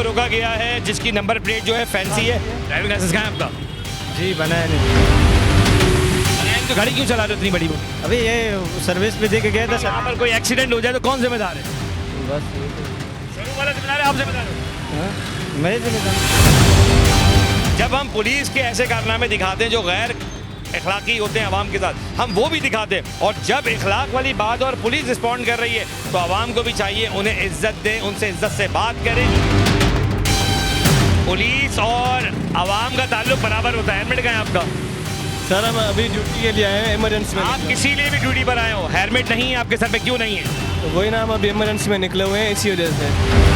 रोका गया है जिसकी नंबर प्लेट जो है फैंसी है। ड्राइविंग लाइसेंस कहाँ है आपका? जी बनाया नहीं। तो गाड़ी क्यों चला रहे हो इतनी बड़ी? अभी ये सर्विस पे दे के गया था सर। यहाँ पर कोई एक्सीडेंट हो जाए तो कौन जिम्मेदार है? बस शोरूम वाला जिम्मेदार है, आप जिम्मेदार हो? मैं जिम्मेदार। जब हम पुलिस के ऐसे कारनामे दिखाते हैं जो गैर इखलाकी होते हैं आवाम के साथ, हम वो भी दिखाते हैं। और जब इखलाक वाली बात और पुलिस रिस्पॉन्ड कर रही है तो आवाम को भी चाहिए उन्हें इज्जत दें, उनसे इज्जत से बात करें। पुलिस और आवाम का ताल्लुक बराबर होता है। हेलमेट कहाँ है आपका? सर हम अभी ड्यूटी के लिए आए हैं, इमरजेंसी में। आप किसी लिए भी ड्यूटी पर आए हो, हेलमेट नहीं है आपके सर पे, क्यों नहीं है? तो वही ना, हम अभी इमरजेंसी में निकले हुए हैं, इसी वजह से।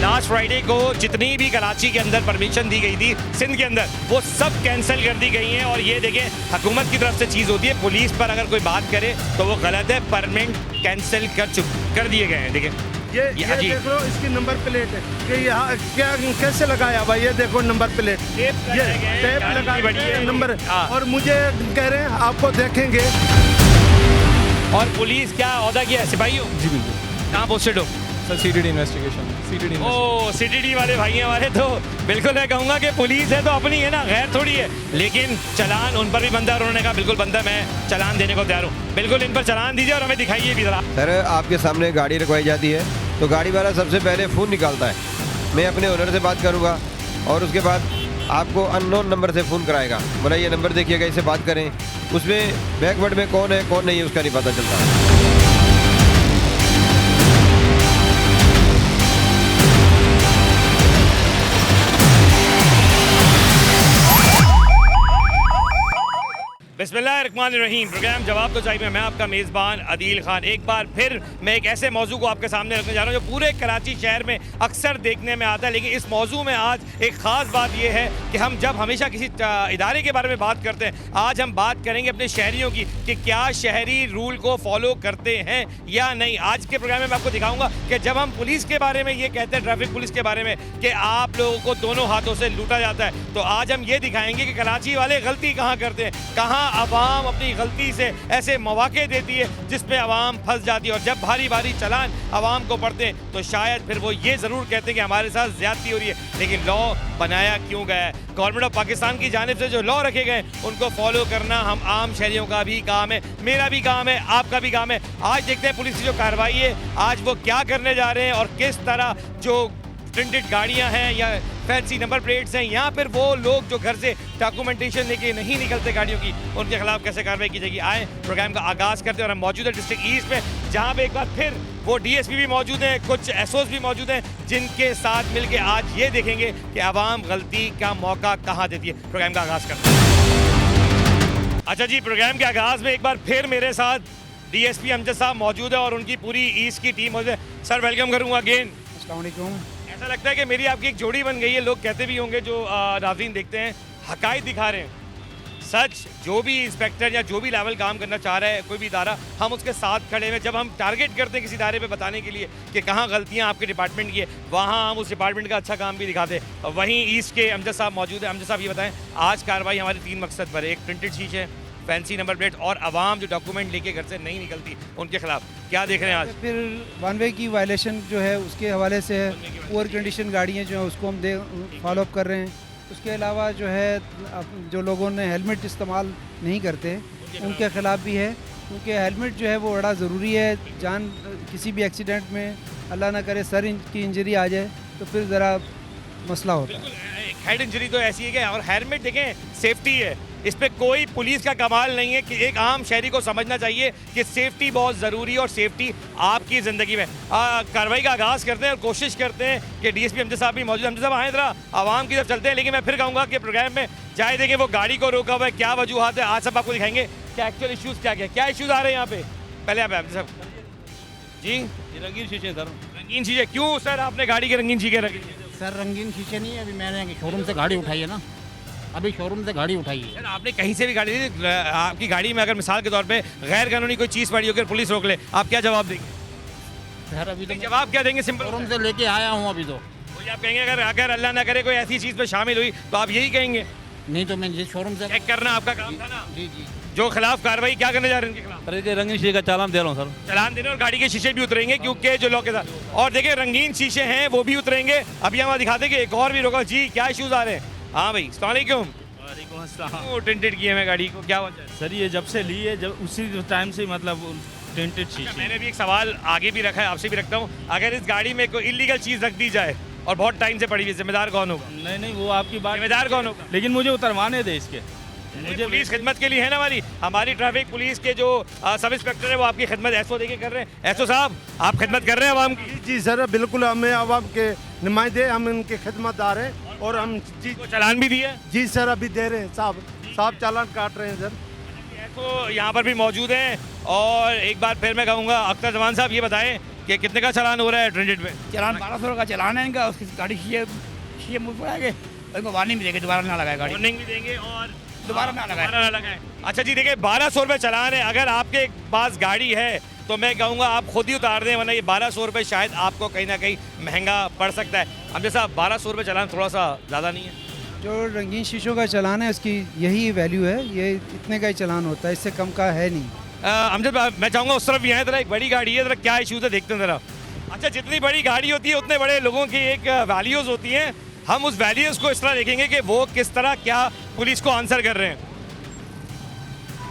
लास्ट फ्राइडे को जितनी भी कराची के अंदर परमिशन दी गई थी सिंध के अंदर, वो सब कैंसिल कर दी गई हैं। और ये देखें, हुकूमत की तरफ से चीज़ होती है, पुलिस पर अगर कोई बात करे तो वो गलत है, परमानेंट कैंसिल कर दिए गए हैं। देखें ये देख लो, इसकी नंबर प्लेट है कि यहाँ क्या कैसे लगाया भाई, ये देखो नंबर प्लेट, ये टेप लगाई नंबर। और मुझे कह रहे हैं आपको देखेंगे। और पुलिस क्या औहदा किया है? सिपाही हो? जी बिल्कुल कहाँ पोस्टेड हो? Sir CTD investigation. सीटीडी ओ सीटीडी वाले भाई हैं हमारे। तो बिल्कुल मैं कहूँगा कि पुलिस है तो अपनी है ना, गैर थोड़ी है। लेकिन चलान उन पर भी बनता है और उन्होंने कहा बिल्कुल बनता है, मैं चलान देने को तैयार हूँ। बिल्कुल इन पर चलान दीजिए और हमें दिखाइए भी जरा। सर आपके सामने गाड़ी रखवाई जाती है तो गाड़ी वाला सबसे पहले फ़ोन निकालता है, मैं अपने ओनर से बात करूँगा और उसके बाद आपको अननोन नंबर से फ़ोन कराएगा, बोला ये नंबर देखिएगा, इससे बात करें। उसमें बैकवर्ड में कौन है कौन नहीं है उसका नहीं पता चलता। बिस्मिल्लाहिर्रहमानिर्रहीम। प्रोग्राम जवाब तो चाहिए, मैं आपका मेज़बान अदील खान। एक बार फिर मैं एक ऐसे मौजू को आपके सामने रखने जा रहा हूँ जो पूरे कराची शहर में अक्सर देखने में आता है। लेकिन इस मौजू में आज एक ख़ास बात यह है कि हम जब हमेशा किसी इदारे के बारे में बात करते हैं, आज हम बात करेंगे अपने शहरियों की कि क्या शहरी रूल को फॉलो करते हैं या नहीं। आज के प्रोग्राम में मैं आपको दिखाऊँगा कि जब हम पुलिस के बारे में ये कहते हैं, ट्रैफिक पुलिस के बारे में, कि आप लोगों को दोनों हाथों से लूटा जाता है, तो आज हम ये दिखाएंगे कि कराची वाले गलती कहाँ करते हैं, कहाँ अवाम अपनी गलती से ऐसे मौके देती है जिसमें अवाम फंस जाती है। और जब भारी भारी चलान अवाम को पड़ते हैं तो शायद फिर वो ये ज़रूर कहते हैं कि हमारे साथ ज़्यादती हो रही है। लेकिन लॉ बनाया क्यों गया है? गवर्नमेंट ऑफ पाकिस्तान की जानिब से जो लॉ रखे गए उनको फॉलो करना हम आम शहरियों का भी काम है, मेरा भी काम है, आपका भी काम है। आज देखते हैं पुलिस की जो कार्रवाई है, आज वो क्या करने जा रहे हैं और किस तरह जो प्रिंटेड गाड़ियां हैं या फैंसी नंबर प्लेट्स हैं, यहाँ पर वो लोग जो घर से डॉक्यूमेंटेशन लेके नहीं निकलते गाड़ियों की, उनके खिलाफ कैसे कार्रवाई की जाएगी। आए प्रोग्राम का आगाज़ करते हैं। और हम मौजूद है डिस्ट्रिक्ट ईस्ट में, जहाँ पे एक बार फिर वो डीएसपी भी मौजूद हैं, कुछ एसओस भी मौजूद हैं, जिनके साथ मिलके आज ये देखेंगे कि आवाम गलती का मौका कहाँ देती है। प्रोग्राम का आगाज़ करते हैं। अच्छा जी, प्रोग्राम के आगाज़ में एक बार फिर मेरे साथ डीएसपी अमजद साहब मौजूद है और उनकी पूरी ईस्ट की टीम मौजूद है। सर वेलकम करूँगा अगेन। अस्सलाम वालेकुम। ऐसा लगता है कि मेरी आपकी एक जोड़ी बन गई है। लोग कहते भी होंगे जो नाज़रीन देखते हैं, हकायत दिखा रहे हैं, सच। जो भी इंस्पेक्टर या जो भी लेवल काम करना चाह रहा है कोई भी इदारा, हम उसके साथ खड़े हैं। जब हम टारगेट करते हैं किसी इदारे पे बताने के लिए कि कहाँ गलतियाँ आपके डिपार्टमेंट की है, वहाँ हम उस डिपार्टमेंट का अच्छा काम भी दिखाते हैं। और वहीं ईस्ट के अमजद साहब मौजूद हैं। अमजद साहब ये बताएं, आज कार्रवाई हमारे 3 मकसद पर है। एक प्रिंटेड शीशे, फैंसी नंबर प्लेट और आवाम जो डॉक्यूमेंट लेके घर से नहीं निकलती, उनके खिलाफ क्या देख रहे हैं आज? फिर वन वे की वायलेशन जो है उसके हवाले से है, पुअर कंडीशन गाड़ियाँ जो हैं उसको हम फॉलो अप कर रहे हैं। उसके अलावा जो है जो लोगों ने हेलमेट इस्तेमाल नहीं करते उनके ख़िलाफ़ भी है, क्योंकि हेलमेट जो है वो बड़ा ज़रूरी है। जान किसी भी एक्सीडेंट में अल्लाह ना करे सर की इंजरी आ जाए तो फिर ज़रा मसला होता है। हेड इंजरी तो ऐसी है कि, और हेलमेट देखें सेफ्टी है, इस पर कोई पुलिस का कमाल नहीं है कि एक आम शहरी को समझना चाहिए कि सेफ्टी बहुत ज़रूरी है और सेफ्टी आपकी ज़िंदगी में। कार्रवाई का आगाज़ करते हैं और कोशिश करते हैं कि डीएसपी अमजद साहब भी मौजूद हैं। अमजद साहब आए ज़रा आवाम की तरफ चलते हैं। लेकिन मैं फिर कहूँगा कि प्रोग्राम में जाए देखें वो गाड़ी को रोका हुआ है, क्या वजूहत है, आज सब आपको दिखाएंगे कि एक्चुअल इशूज़ क्या इशूज़ आ रहे हैं यहाँ पे। पहले आप अमजद साहब जी, रंगीन शीशे सर। रंगीन चीज़ें क्यों सर आपने गाड़ी के रंगीन चीज़ें रखी? सर रंगीन शीशे नहीं है, अभी मैंने शोरूम से गाड़ी उठाई है ना, अभी शोरूम से गाड़ी उठाई है। सर आपने कहीं से भी गाड़ी ली, आपकी गाड़ी में अगर मिसाल के तौर पे गैर कानूनी कोई चीज़ पड़ी होकर पुलिस रोक ले, आप क्या जवाब देंगे? सर अभी तो जवाब क्या देंगे? सिंपल शोरूम से लेके आया हूँ अभी तो। अभी आप कहेंगे अगर अगर अल्लाह ना करे कोई ऐसी चीज़ पे शामिल हुई तो आप यही कहेंगे? नहीं तो मैं जिस शोरूम से चेक करना आपका काम था ना। जी जी जो खिलाफ कार्रवाई क्या करने जा रहे हैं इनके खिलाफ? सर ये रंगीन शीशे का चालान दे रहा हूँ सर। चलान देने और गाड़ी के शीशे भी उतरेंगे क्योंकि जो लोग के साथ और देखिए रंगीन शीशे हैं वो भी उतरेंगे। अभी हम दिखाते कि एक और भी रोका जी क्या इश्यूज आ रहे हैं। हाँ भाई अस्सलाम वालेकुम। वालेकुम अस्सलाम। क्यों टिंटेड किए हैं गाड़ी को, क्या वजह है? सर ये जब से ली है जब उसी टाइम से मतलब टेंटेड शीशे। मैंने भी एक सवाल आगे भी रखा है, आपसे भी रखता हूँ। अगर इस गाड़ी में कोई इलीगल चीज़ रख दी जाए और बहुत टाइम से पड़ी हुई, जिम्मेदार कौन होगा? नहीं नहीं वो आपकी बात, जिम्मेदार कौन होगा? लेकिन मुझे उतरवाने दे इसके। मुझे पुलिस खिदमत के लिए है ना, हमारी ट्रैफिक पुलिस के जो सब इंस्पेक्टर है वो आपकी खिदमत एसओ देके कर रहे हैं। एसओ साहब आप खिदमत कर रहे हैं आवाम की? जी सर बिल्कुल, हमें आवाम के नुमाइंदे, हम इनके खिदमतदार हैं और हम जी को चालान भी दिया है? जी सर अभी दे रहे हैं, साहब चालान काट रहे हैं सर। तो यहाँ पर भी मौजूद हैं और एक बार फिर मैं कहूँगा अख्तर जमान साहब ये बताएं कि कितने का चालान हो रहा है ट्रेंडेड पे? चालान 1200 का चालान है इनका। उसकी गाड़ी शीशे मुझ पर आएंगे, उनको वार्निंग भी देंगे, दोबारा ना लगाए गाड़ी, वार्निंग भी देंगे और दोबारा ना लगाए। अच्छा जी देखिए 1200 रुपये चालान है। अगर आपके पास गाड़ी है तो मैं कहूँगा आप खुद ही उतार दें, वरना ये 1200 रुपये शायद आपको कहीं ना कहीं महंगा पड़ सकता है। हम जैसा 1200 रुपये चालान थोड़ा सा ज़्यादा नहीं है? जो रंगीन शीशों का चालान है उसकी यही वैल्यू है, ये इतने का ही चालान होता है, इससे कम का है नहीं। अमजद मैं चाहूँगा उस तरफ भी आए, ज़रा एक बड़ी गाड़ी है, ज़रा क्या इशूज़ है देखते हैं ज़रा। अच्छा जितनी बड़ी गाड़ी होती है उतने बड़े लोगों की एक वैल्यूज़ होती हैं। हम उस वैल्यूज़ को इस तरह देखेंगे कि वो किस तरह क्या पुलिस को आंसर कर रहे हैं।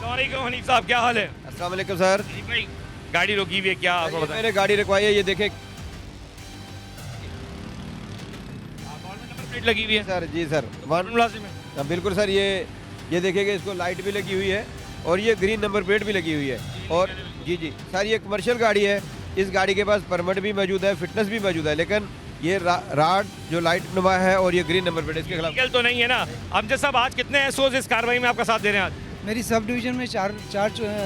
अस्सलाम हनीफ साहब क्या हाल है? अस्सलाम वालेकुम सर। भाई गाड़ी रोकी हुई है क्या आपको बताएं? मैंने गाड़ी रखवाई है, ये देखें प्लेट लगी हुई है सर। जी सर मुलाजिम है। हाँ, बिल्कुल सर। ये देखिएगा, इसको लाइट भी लगी हुई है और ये ग्रीन नंबर प्लेट भी लगी हुई है। और जी जी सर ये कमर्शियल गाड़ी है, इस गाड़ी के पास परमिट भी मौजूद है, फिटनेस भी मौजूद है, लेकिन ये राड जो लाइट नुमा है और ये ग्रीन नंबर प्लेट इसके खिलाफ लीगल तो नहीं है ना। अमजद साहब आज कितने एसओज इस कार्रवाई में आपका साथ दे रहे हैं? आज मेरी सब डिवीज़न में चार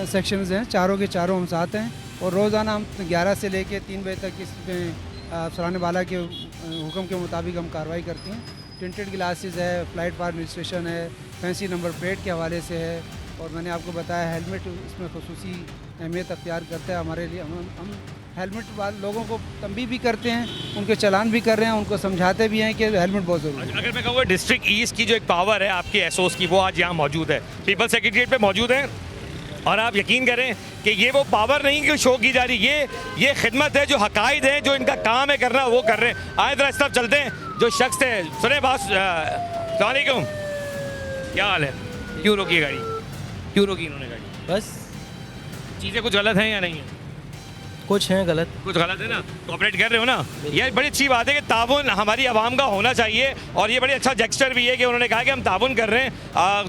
सेक्शंस हैं, चारों के चारों हम साथ हैं और रोज़ाना हम 11 से लेके 3 बजे तक इसमें सराहने वाला के हुक्म के मुताबिक हम कार्रवाई करते हैं। टिंटेड ग्लासेस है, फ्लाइट फार रजिस्ट्रेशन है, फैंसी नंबर प्लेट के हवाले से है और मैंने आपको बताया हेलमेट इसमें खुसूसी अहमियत अख्तियार करता है हमारे लिए। हम हेलमेट वाले लोगों को तंबीह भी करते हैं, उनके चालान भी कर रहे हैं, उनको समझाते भी हैं कि हेलमेट बहुत ज़रूरी है। अगर मैं कहूँगा डिस्ट्रिक्ट ईस्ट की जो एक पावर है आपके एसओस की, वो आज यहाँ मौजूद है, पीपल सेक्रेटरीट पे मौजूद है और आप यकीन करें कि ये वो पावर नहीं कि शो की जा रही, ये खिदमत है, जो हकायद है, जो इनका काम है करना वो कर रहे हैं। आए जरा इस तरफ चलते हैं। जो शख्स थे सुने बात, सलामकुम क्या हाल है? क्यों रोकी गाड़ी, क्यों रोकी इन्होंने गाड़ी? बस चीज़ें कुछ गलत हैं या नहीं है? कुछ हैं गलत। कुछ गलत है ना, कोऑपरेट कर रहे हो ना। ये बड़ी अच्छी बात है कि ताउन हमारी आवाम का होना चाहिए और ये बड़ी अच्छा जेस्चर भी है कि उन्होंने कहा कि हम ताउन कर रहे हैं,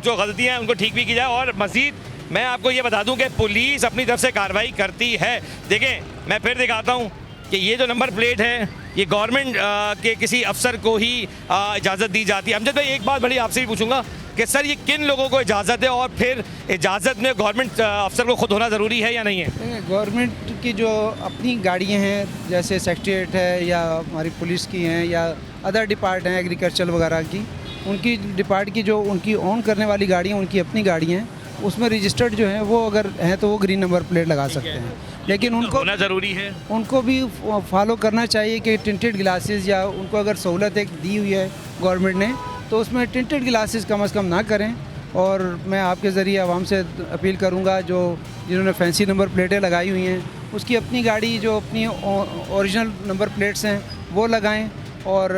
जो गलतियाँ हैं उनको ठीक भी की जाए। और मज़ीद मैं आपको ये बता दूं कि पुलिस अपनी तरफ से कार्रवाई करती है। देखें मैं फिर दिखाता हूँ कि ये जो नंबर प्लेट है ये गवर्नमेंट के किसी अफसर को ही इजाज़त दी जाती है। अमजद भाई एक बात बड़ी आपसे भी पूछूंगा कि सर ये किन लोगों को इजाज़त है और फिर इजाज़त में गवर्नमेंट अफसर को खुद होना ज़रूरी है या नहीं है? गवर्नमेंट की जो अपनी गाड़ियाँ हैं जैसे सेक्रेटरीट है या हमारी पुलिस की हैं या अदर डिपार्ट हैं एग्रीकल्चर वगैरह की, उनकी डिपार्ट की जो उनकी ओन करने वाली गाड़ियाँ उनकी अपनी गाड़ियाँ हैं, उसमें रजिस्टर्ड जो हैं वो अगर हैं तो वो ग्रीन नंबर प्लेट लगा सकते हैं। लेकिन उनको होना ज़रूरी है, उनको भी फॉलो करना चाहिए कि टिंटेड ग्लासेस या उनको अगर सहूलत एक दी हुई है गवर्नमेंट ने तो उसमें टिंटेड ग्लासेस कम से कम ना करें। और मैं आपके ज़रिए आवाम से अपील करूंगा जो जिन्होंने फैंसी नंबर प्लेटें लगाई हुई हैं उसकी अपनी गाड़ी जो अपनी ओरिजिनल नंबर प्लेट्स हैं वो लगाएं और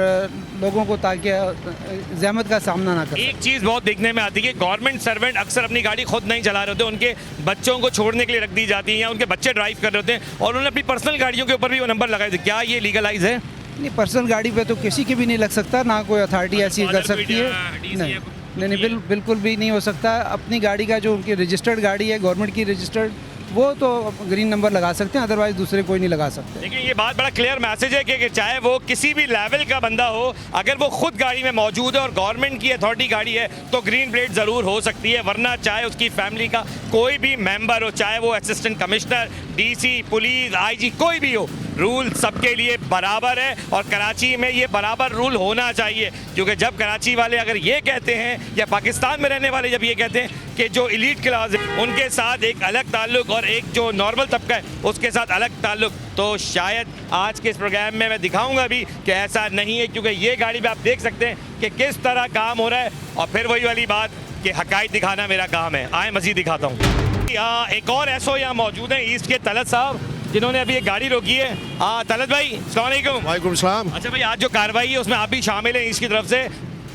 लोगों को ताकि ज़हमत का सामना ना करें। एक चीज़ बहुत देखने में आती है कि गवर्नमेंट सर्वेंट अक्सर अपनी गाड़ी खुद नहीं चला रहे होते, उनके बच्चों को छोड़ने के लिए रख दी जाती है या उनके बच्चे ड्राइव कर रहे होते हैं और उन्होंने अपनी पर्सनल गाड़ियों के ऊपर भी वो नंबर लगाए थे। क्या ये लीगलाइज है? नहीं, पर्सनल गाड़ी पे तो किसी की भी नहीं लग सकता, ना कोई अथॉरिटी ऐसी कर सकती है। नहीं, बिल्कुल भी नहीं हो सकता। अपनी गाड़ी का जो उनकी रजिस्टर्ड गाड़ी है गवर्नमेंट की रजिस्टर्ड वो तो ग्रीन नंबर लगा सकते हैं, अदरवाइज दूसरे कोई नहीं लगा सकते। लेकिन ये बात बड़ा क्लियर मैसेज है कि चाहे वो किसी भी लेवल का बंदा हो, अगर वो खुद गाड़ी में मौजूद है और गवर्नमेंट की अथॉरिटी गाड़ी है तो ग्रीन प्लेट ज़रूर हो सकती है, वरना चाहे उसकी फैमिली का कोई भी मेंबर हो, चाहे वो assistant commissioner, DC, police, IG कोई भी हो, रूल सबके लिए बराबर है और कराची में ये बराबर रूल होना चाहिए। क्योंकि जब कराची वाले अगर ये कहते हैं या पाकिस्तान में रहने वाले जब ये कहते हैं कि जो एलीट क्लास है उनके साथ एक अलग ताल्लुक और एक जो नॉर्मल तबका है उसके साथ अलग ताल्लुक। तो शायद आज के इस प्रोग्राम में मैं दिखाऊंगा भी कि ऐसा नहीं है, क्योंकि ये गाड़ी में आप देख सकते हैं कि किस तरह काम हो रहा है। और फिर वही वाली बात कि हकायत दिखाना मेरा काम है। आए मज़ीद दिखाता हूँ। यहाँ एक और एसओ यहाँ मौजूद हैं, ईस्ट के तलत साहब, जिन्होंने अभी एक गाड़ी रोकी है। तलत भाई अस्सलाम वालेकुम। वालेकुम सलाम। अच्छा भाई, आज जो कार्रवाई है उसमें आप भी शामिल हैं ईस्ट की तरफ से।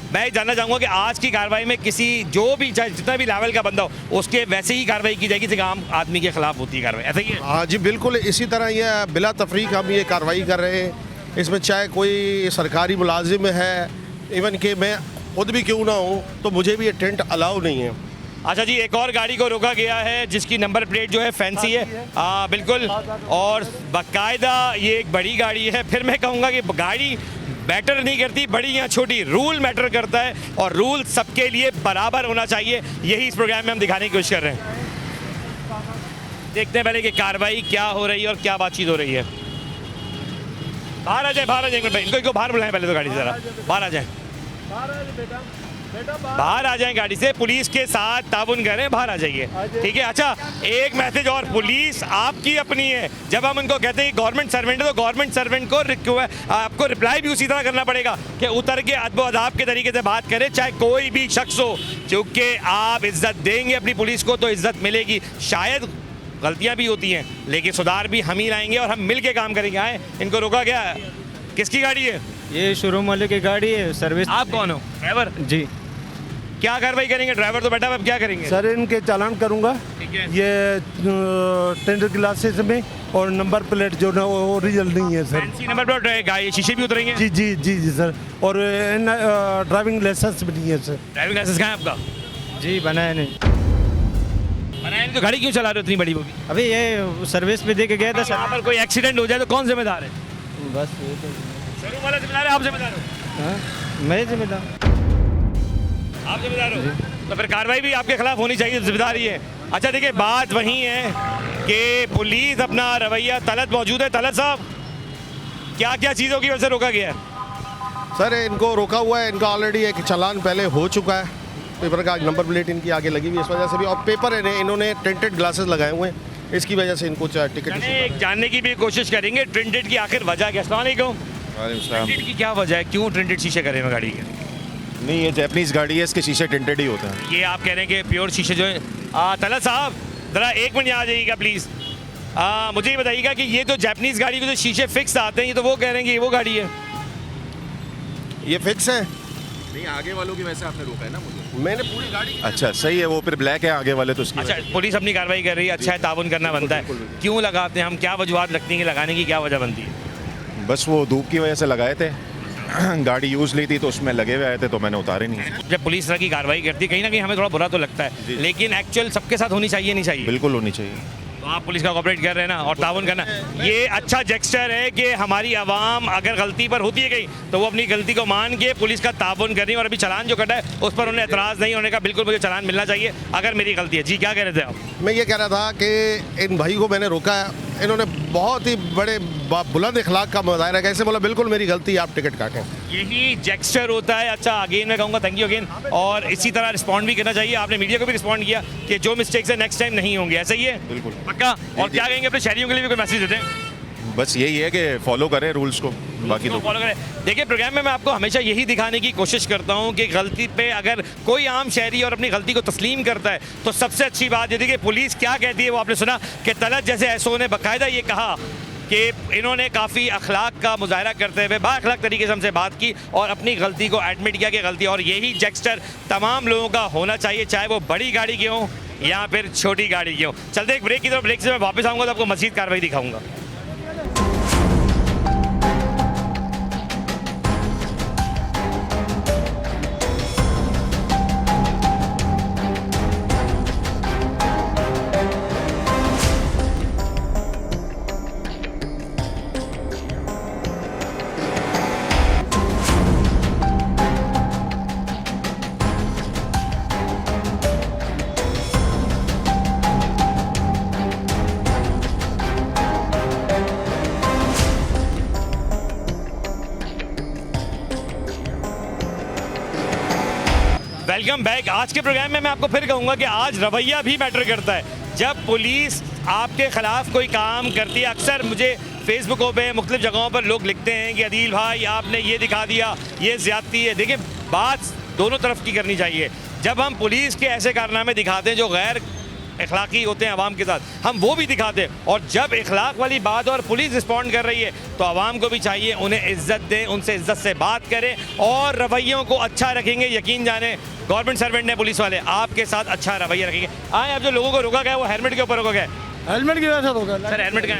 मैं ये जानना चाहूँगा कि आज की कार्रवाई में किसी जो भी चाहे जितना भी लेवल का बंदा हो उसके वैसे ही कार्रवाई की जाएगी जैसे आम आदमी के खिलाफ होती है कार्रवाई, ऐसा ही है? हाँ जी बिल्कुल, इसी तरह ये बिला तफरीक हम ये कार्रवाई कर रहे हैं। इसमें चाहे कोई सरकारी मुलाजिम है, इवन कि मैं खुद भी क्यों ना हूँ, तो मुझे भी ये टेंट अलाउ नहीं है। अच्छा जी, एक और गाड़ी को रोका गया है जिसकी नंबर प्लेट जो है फैंसी है। बिल्कुल, और बाकायदा ये एक बड़ी गाड़ी है। फिर मैं कहूँगा कि गाड़ी मैटर नहीं करती, बड़ी या छोटी, रूल मैटर करता है और रूल सबके लिए बराबर होना चाहिए। यही इस प्रोग्राम में हम दिखाने की कोशिश कर रहे हैं। देखते हैं पहले कि कार्रवाई क्या हो रही है और क्या बातचीत हो रही है। बाहर आ जाए, बाहर आ जाए इनको बाहर बुलाएं पहले तो गाड़ी से, ज़रा बाहर आ जाएं, बाहर आ जाएं गाड़ी से। पुलिस के साथ ताउन करें, बाहर आ जाइए, ठीक है? अच्छा, एक मैसेज और, पुलिस आपकी अपनी है। जब हम उनको कहते हैं गवर्नमेंट सर्वेंट है तो गवर्नमेंट सर्वेंट को आपको रिप्लाई भी उसी तरह करना पड़ेगा कि उतर के अदब अदाब के तरीके से बात करें, चाहे कोई भी शख्स हो। क्योंकि आप इज्जत देंगे अपनी पुलिस को तो इज्जत मिलेगी। शायद गलतियाँ भी होती हैं लेकिन सुधार भी हम ही लाएंगे और हम मिल के काम करेंगे। आए, इनको रोका गया है। किसकी गाड़ी है ये? शोरूम वाले की गाड़ी है, सर्विस। आप कौन हो? ड्राइवर जी। क्या कार्रवाई करेंगे? ड्राइवर तो बैठा हुआ, अब क्या करेंगे? सर इनके चालान करूँगा, ठीक है। ये टेंडर क्लासेस में, और नंबर प्लेट जो ना वो ओरिजिनल नहीं है सर। फैंसी नंबर प्लेट रहेगा, ये शीशे भी उतरेंगे? जी जी जी जी सर, और ड्राइविंग लाइसेंस भी नहीं है सर। ड्राइविंग लाइसेंस कहाँ है आपका? जी, बनाया नहीं। बनाया नहीं तो गाड़ी क्यों चला रहे हो इतनी बड़ी? वो भी अभी ये सर्विस पे दे के गया था सर। यहाँ पर कोई एक्सीडेंट हो जाए तो कौन जिम्मेदार है? बस ये तो। शोरूम वाला जिम्मेदार है, आप जिम्मेदार हो? हाँ, मैं जिम्मेदार। आप जिम्मेदार हो तो फिर कार्रवाई भी आपके खिलाफ होनी चाहिए, जिम्मेदारी है। अच्छा देखिए, बात वही है कि पुलिस अपना रवैया, तलत मौजूद है। तलत साहब, क्या क्या चीज़ों की वजह से रोका गया है? सर इनको रोका हुआ है, इनका ऑलरेडी एक चालान पहले हो चुका है, पेपर का नंबर प्लेट इनकी आगे लगी हुई, इस वजह से भी, और पेपर है इन्होंने टेंटेड ग्लासेस लगाए हुए हैं, इसकी वजह से इनको टिकट। जानने की भी कोशिश करेंगे ट्रिंटेड की आखिर वजह क्या। अस्सलाम वालेकुम। ट्रिंटेड की क्या वजह है, क्यों ट्रिंटेड शीशे करें में गाड़ी के? नहीं, ये जैपनीज गाड़ी है, इसके शीशे टिंटेड ही होते हैं। ये आप कह रहे हैं कि प्योर शीशे जो है। तलत साहब ज़रा एक मिनट यहाँ आ जाइएगा प्लीज़। मुझे ये बताइएगा कि ये जो जापानीज़ गाड़ी के जो शीशे फिक्स आते हैं, ये तो वो कह रहे हैं कि ये वो गाड़ी है? ये फिक्स है? नहीं, आगे वालों की वैसे आपने रोका है ना मुझे। मैंने पूरी गाड़ी। अच्छा सही है, वो फिर ब्लैक है आगे वाले तो उसकी अच्छा, पुलिस अपनी कार्रवाई कर रही है, अच्छा है, ताउन करना बनता है। क्यों लगाते हैं हम, क्या वजूहत लगती हैं कि लगाने की क्या वजह बनती है? बस वो धूप की वजह से लगाए थे, गाड़ी यूज़ ली थी तो उसमें लगे हुए आए थे तो मैंने उतारे नहीं। जब पुलिस तरह की कार्रवाई करती है कहीं ना कहीं हमें थोड़ा बुरा तो लगता है, लेकिन एक्चुअल सबके साथ होनी चाहिए, नहीं चाहिए? बिल्कुल होनी चाहिए। तो आप पुलिस का कोऑपरेट कर रहे हैं ना, और ताउन करना, ये अच्छा जेस्चर है कि हमारी आवाम अगर गलती पर होती है कहीं तो वो अपनी गलती को मान के पुलिस का ताउन कर रही है। और अभी चालान जो कटा है उस पर उन्हें एतराज़ नहीं होने का, बिल्कुल मुझे चालान मिलना चाहिए अगर मेरी गलती है। जी क्या कह रहे थे आप? मैं ये कह रहा था कि इन भाई को मैंने रोका है, इन्होंने बहुत ही बड़े बुलंद इखलाक का मुजाहरा कैसे बोला, बिल्कुल मेरी गलती, आप टिकट काटें। यही जेस्चर होता है। अच्छा, अगेन मैं कहूँगा थैंक यू अगेन, और इसी तरह रिस्पॉन्ड भी करना चाहिए। आपने मीडिया को भी रिस्पॉन्ड किया कि जो मिस्टेक्स है नेक्स्ट टाइम नहीं होंगे, ऐसा ही है? बिल्कुल पक्का। और क्या कहेंगे अपने शहरियों के लिए भी कोई मैसेज देते हैं? बस यही है कि फॉलो करें रूल्स को, बाकी तो फॉलो करें। देखिए, प्रोग्राम में मैं आपको हमेशा यही दिखाने की कोशिश करता हूं कि गलती पे अगर कोई आम शहरी और अपनी गलती को तस्लीम करता है तो सबसे अच्छी बात ये थी कि पुलिस क्या कहती है वो आपने सुना कि तलत जैसे एसओ ने बाकायदा ये कहा कि इन्होंने काफ़ी अखलाक का मुजाहरा करते हुए बाअखलाक तरीके से हमसे बात की और अपनी गलती को एडमिट किया कि गलती, और यही जेस्चर तमाम लोगों का होना चाहिए, चाहे वो बड़ी गाड़ी की हो या फिर छोटी गाड़ी की हो। चलते एक ब्रेक की तरफ, ब्रेक से मैं वापस आऊँगा तो आपको मज़ीद कार्रवाई दिखाऊँगा। Welcome back. आज के प्रोग्राम में मैं आपको फिर कहूँगा कि आज रवैया भी मैटर करता है। जब पुलिस आपके ख़िलाफ़ कोई काम करती है, अक्सर मुझे फेसबुकों पे मुख्तलिफ जगहों पर लोग लिखते हैं कि अदील भाई आपने ये दिखा दिया, ये ज़्यादती है। देखिए, बात दोनों तरफ की करनी चाहिए। जब हम पुलिस के ऐसे कारनामे दिखाते हैं जो गैर अखलाकी होते हैं आवाम के साथ, हम वो भी दिखाते हैं। और जब इखलाक वाली बात और पुलिस रिस्पॉन्ड कर रही है तो आवाम को भी चाहिए उन्हें इज्जत दें, उनसे इज्जत से बात करें और रवैयों को अच्छा रखेंगे। यकीन जाने गवर्नमेंट सर्वेंट ने, पुलिस वाले आपके साथ अच्छा रवैया रखेंगे। आए, अब जो लोगों को रोका गया वो हेलमेट के ऊपर रोका गया। हेलमेट की वजह से रोका सर हेलमेट का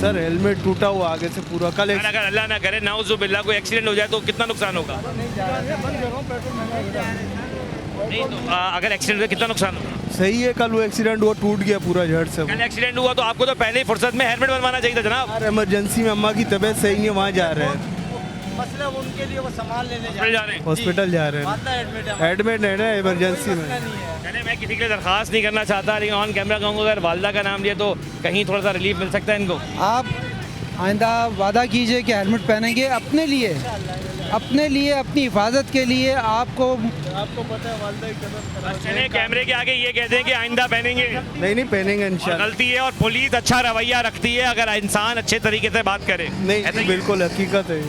सर, हेलमेट टूटा हुआ आगे से पूरा। कल अगर अल्लाह ना करे नाउजुबिल्लाह कोई एक्सीडेंट हो जाए तो कितना नुकसान होगा? नहीं तो अगर एक्सीडेंट हुआ कितना नुकसान होगा? सही है, कल वो एक्सीडेंट हुआ, टूट गया पूरा झड़ से। कल एक्सीडेंट हुआ तो आपको तो पहले ही फुर्सत में हेलमेट बनवाना चाहिए था जनाब। यार इमरजेंसी में अम्मा की तबीयत सही नहीं है, वहाँ जा रहे हैं, मतलब उनके लिए वो सामान लेने जा रहे हैं। हॉस्पिटल जा रहे हैं। एडमिट है ना इमरजेंसी में। चले, मैं किसी के लिए दरख्वास्त नहीं करना चाहता, लेकिन ऑन कैमरा कहूँगा अगर वालदा का नाम लिया तो कहीं थोड़ा सा रिलीफ मिल सकता है इनको। आप आइंदा वादा कीजिए कि हेलमेट पहनेंगे अपने लिए, अपनी हिफाजत के लिए। आपको पता है वालदा की कदर। चले, कैमरे के आगे ये कहते हैं कि आइंदा पहनेंगे। नहीं पहनेंगे इंशाल्लाह। गलती है और पुलिस अच्छा रवैया रखती है अगर इंसान अच्छे तरीके से बात करे। नहीं बिल्कुल हकीकत है।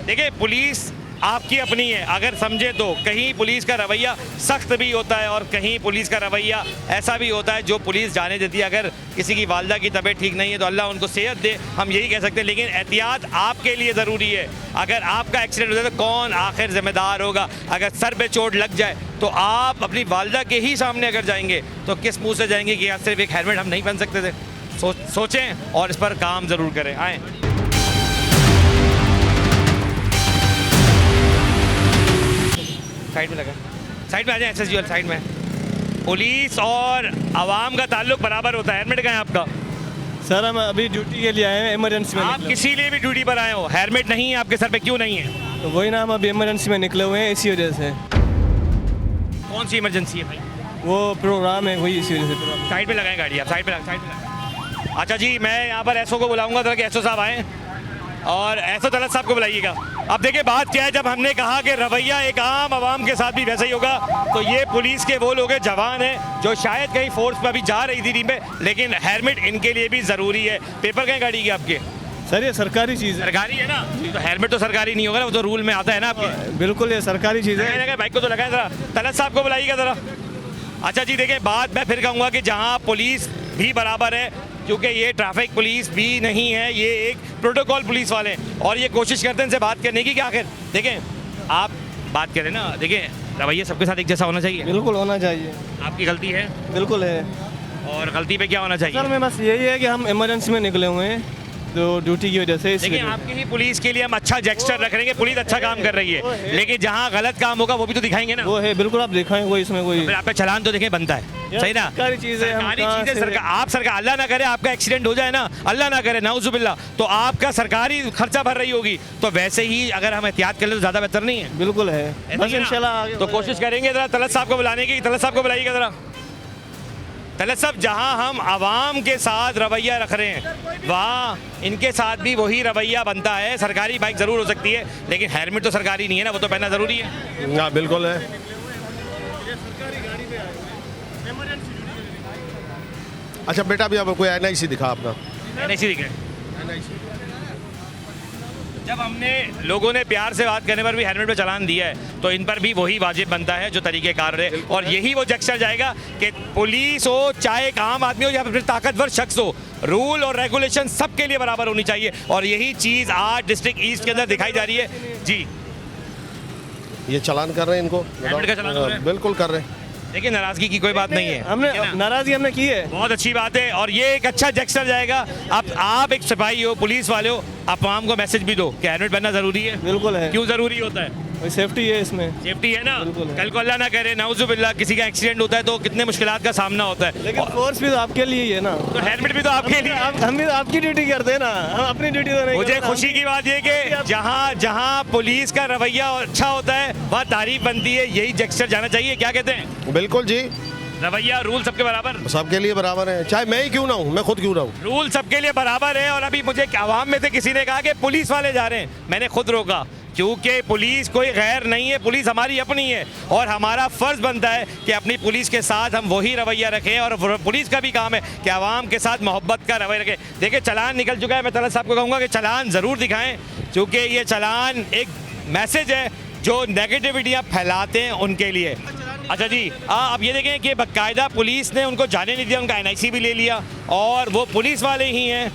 देखिए, पुलिस आपकी अपनी है, अगर समझे तो कहीं पुलिस का रवैया सख्त भी होता है और कहीं पुलिस का रवैया ऐसा भी होता है जो पुलिस जाने देती है। अगर किसी की वालदा की तबीयत ठीक नहीं है तो अल्लाह उनको सेहत दे, हम यही कह सकते हैं। लेकिन एहतियात आपके लिए ज़रूरी है। अगर आपका एक्सीडेंट हो जाए तो कौन आखिर ज़िम्मेदार होगा? अगर सर पे चोट लग जाए तो आप अपनी वालदा के ही सामने अगर जाएंगे तो किस मुँह से जाएंगे कि यार सिर्फ एक हेलमेट हम नहीं पहन सकते थे? सोचें और इस पर काम ज़रूर करें। आएँ, साइड में लगा, साइड में आ जाए। एसएसजी वाले साइड में। पुलिस और आवाम का ताल्लुक बराबर होता है। हेलमेट कहाँ है आपका? सर हम अभी ड्यूटी के लिए आए हैं, इमरजेंसी में आप निकले किसी लिए भी ड्यूटी पर आए हो, हेलमेट नहीं है आपके सर पे, क्यों नहीं है? हुए। तो वही ना, हम अभी इमरजेंसी में निकले हुए हैं, इसी वजह से। कौन सी इमरजेंसी है भाई? वो प्रोग्राम है, वही इसी वजह से। साइड पे लगाएं गाड़ी, आप साइड पे लगाएं। अच्छा जी, मैं यहाँ पर एसओ को बुलाऊंगा जरा कि एसओ साहब आए और एसओ तलत साहब को बुलाइएगा। अब देखिए, बात क्या है, जब हमने कहा कि रवैया एक आम आवाम के साथ भी वैसा ही होगा तो ये पुलिस के वो लोग हैं, जवान हैं जो शायद कहीं फोर्स पर अभी जा रही थी टीम में, लेकिन हेलमेट इनके लिए भी ज़रूरी है। पेपर कहीं गाड़ी के आपके? सर ये सरकारी चीज़ है। सरकारी है ना, तो हेलमेट तो सरकारी नहीं होगा ना, वो तो रूल में आता है ना आपके। बिल्कुल ये सरकारी चीज़ है। बाइक को तो लगाएं ज़रा, तलत साहब को बुलाइएगा ज़रा। अच्छा जी, देखिए, बात मैं फिर कहूँगा कि जहाँ पुलिस भी बराबर है, क्योंकि ये ट्रैफिक पुलिस भी नहीं है, ये एक प्रोटोकॉल पुलिस वाले हैं और ये कोशिश करते हैं इनसे बात करने की कि आखिर देखें आप बात करें ना। देखिए, रवैया सबके साथ एक जैसा होना चाहिए। बिल्कुल होना चाहिए। आपकी गलती है? बिल्कुल है। और गलती पे क्या होना चाहिए? सर मैं बस यही है कि हम इमरजेंसी में निकले हुए हैं तो ड्यूटी की वजह से। देखिए, आपकी ही पुलिस के लिए हम अच्छा जेस्चर रख रहे हैं, पुलिस अच्छा काम कर रही है, लेकिन जहाँ गलत काम होगा वो भी तो दिखाएंगे ना। वो है, बिल्कुल आप दिखाएं, कोई इसमें कोई फिर आप पे चलान तो देखें बनता है, सही ना? सरकारी चीज़ है, आप सरकार, अल्लाह ना करे आपका एक्सीडेंट हो जाए ना, अल्लाह ना करे नाउजुबिल्लाह, तो आपका सरकारी खर्चा भर रही होगी। तो वैसे ही अगर हम एहतियात कर ले तो ज़्यादा बेहतर नहीं है? बिल्कुल है, बस इंशाल्लाह तो कोशिश करेंगे। ज़रा तलत साहब को बुलाने की, तलत साहब को बुलाइएगा ज़रा। तलत साहब, जहाँ हम आवाम के साथ रवैया रख रहे हैं वहाँ इनके साथ भी वही रवैया बनता है। सरकारी बाइक ज़रूर हो सकती है लेकिन हेलमेट तो सरकारी नहीं है ना, वो तो पहनना ज़रूरी है। हाँ बिल्कुल है। अच्छा बेटा, अभी अब कोई NIC दिखा अपना। NIC दिखे। जब हमने लोगों ने प्यार से बात करने पर भी हेलमेट पे चलान दिया है तो इन पर भी वही वाजिब बनता है जो तरीक़ेकार रहे, और यही वो जेस्चर जाएगा कि पुलिस हो चाहे एक आम आदमी हो या फिर ताकतवर शख्स हो, रूल और रेगुलेशन सबके लिए बराबर होनी चाहिए। और यही चीज़ आज डिस्ट्रिक्ट ईस्ट के अंदर दिखाई जा रही है। जी, ये चलान कर रहे हैं इनको? हेलमेट का चलान हो रहा है? बिल्कुल कर रहे हैं। देखिए, नाराज़गी की कोई बात नहीं है, हमने नाराज़गी हमने की है, बहुत अच्छी बात है और ये एक अच्छा जेस्चर जाएगा। आप एक सिपाही हो, पुलिस वाले हो, आप आवाम को मैसेज भी दो कि हेलमेट पहनना ज़रूरी है। बिल्कुल है। क्यों ज़रूरी होता है? सेफ्टी है इसमें। सेफ्टी है ना, बिल्कुल है। कल को अल्लाह ना करे नाउजुबिल्लाह किसी का एक्सीडेंट होता है तो कितने मुश्किलात का सामना होता है। लेकिन फोर्स भी तो आपके लिए ही है ना, तो हेलमेट भी तो आपके लिए। हम भी आपकी ड्यूटी करते हैं ना, हम अपनी ड्यूटी तो नहीं मुझे करते। खुशी की बात ये कि जहाँ जहाँ पुलिस का रवैया अच्छा होता है वहाँ तारीफ बनती है, यही जेस्चर जाना चाहिए। क्या कहते हैं? बिल्कुल जी, रवैया रूल सबके बराबर, सबके लिए बराबर है, चाहे मैं ही क्यों ना हूँ, मैं खुद क्यों ना हूँ। रूल सबके लिए बराबर है। और अभी मुझे आवाम में से किसी ने कहा कि पुलिस वाले जा रहे हैं, मैंने खुद रोका क्योंकि पुलिस कोई गैर नहीं है, पुलिस हमारी अपनी है और हमारा फ़र्ज़ बनता है कि अपनी पुलिस के साथ हम वही रवैया रखें और पुलिस का भी काम है कि आवाम के साथ मोहब्बत का रवैया रखें। देखिए चलान निकल चुका है, मैं तलत साहब को कहूँगा कि चलान ज़रूर दिखाएँ, क्योंकि ये चलान एक मैसेज है जो नेगेटिविटियाँ फैलाते हैं उनके लिए। अच्छा जी, अब ये देखें कि बाकायदा पुलिस ने उनको जाने नहीं दिया, उनका NIC भी ले लिया और वो पुलिस वाले ही हैं।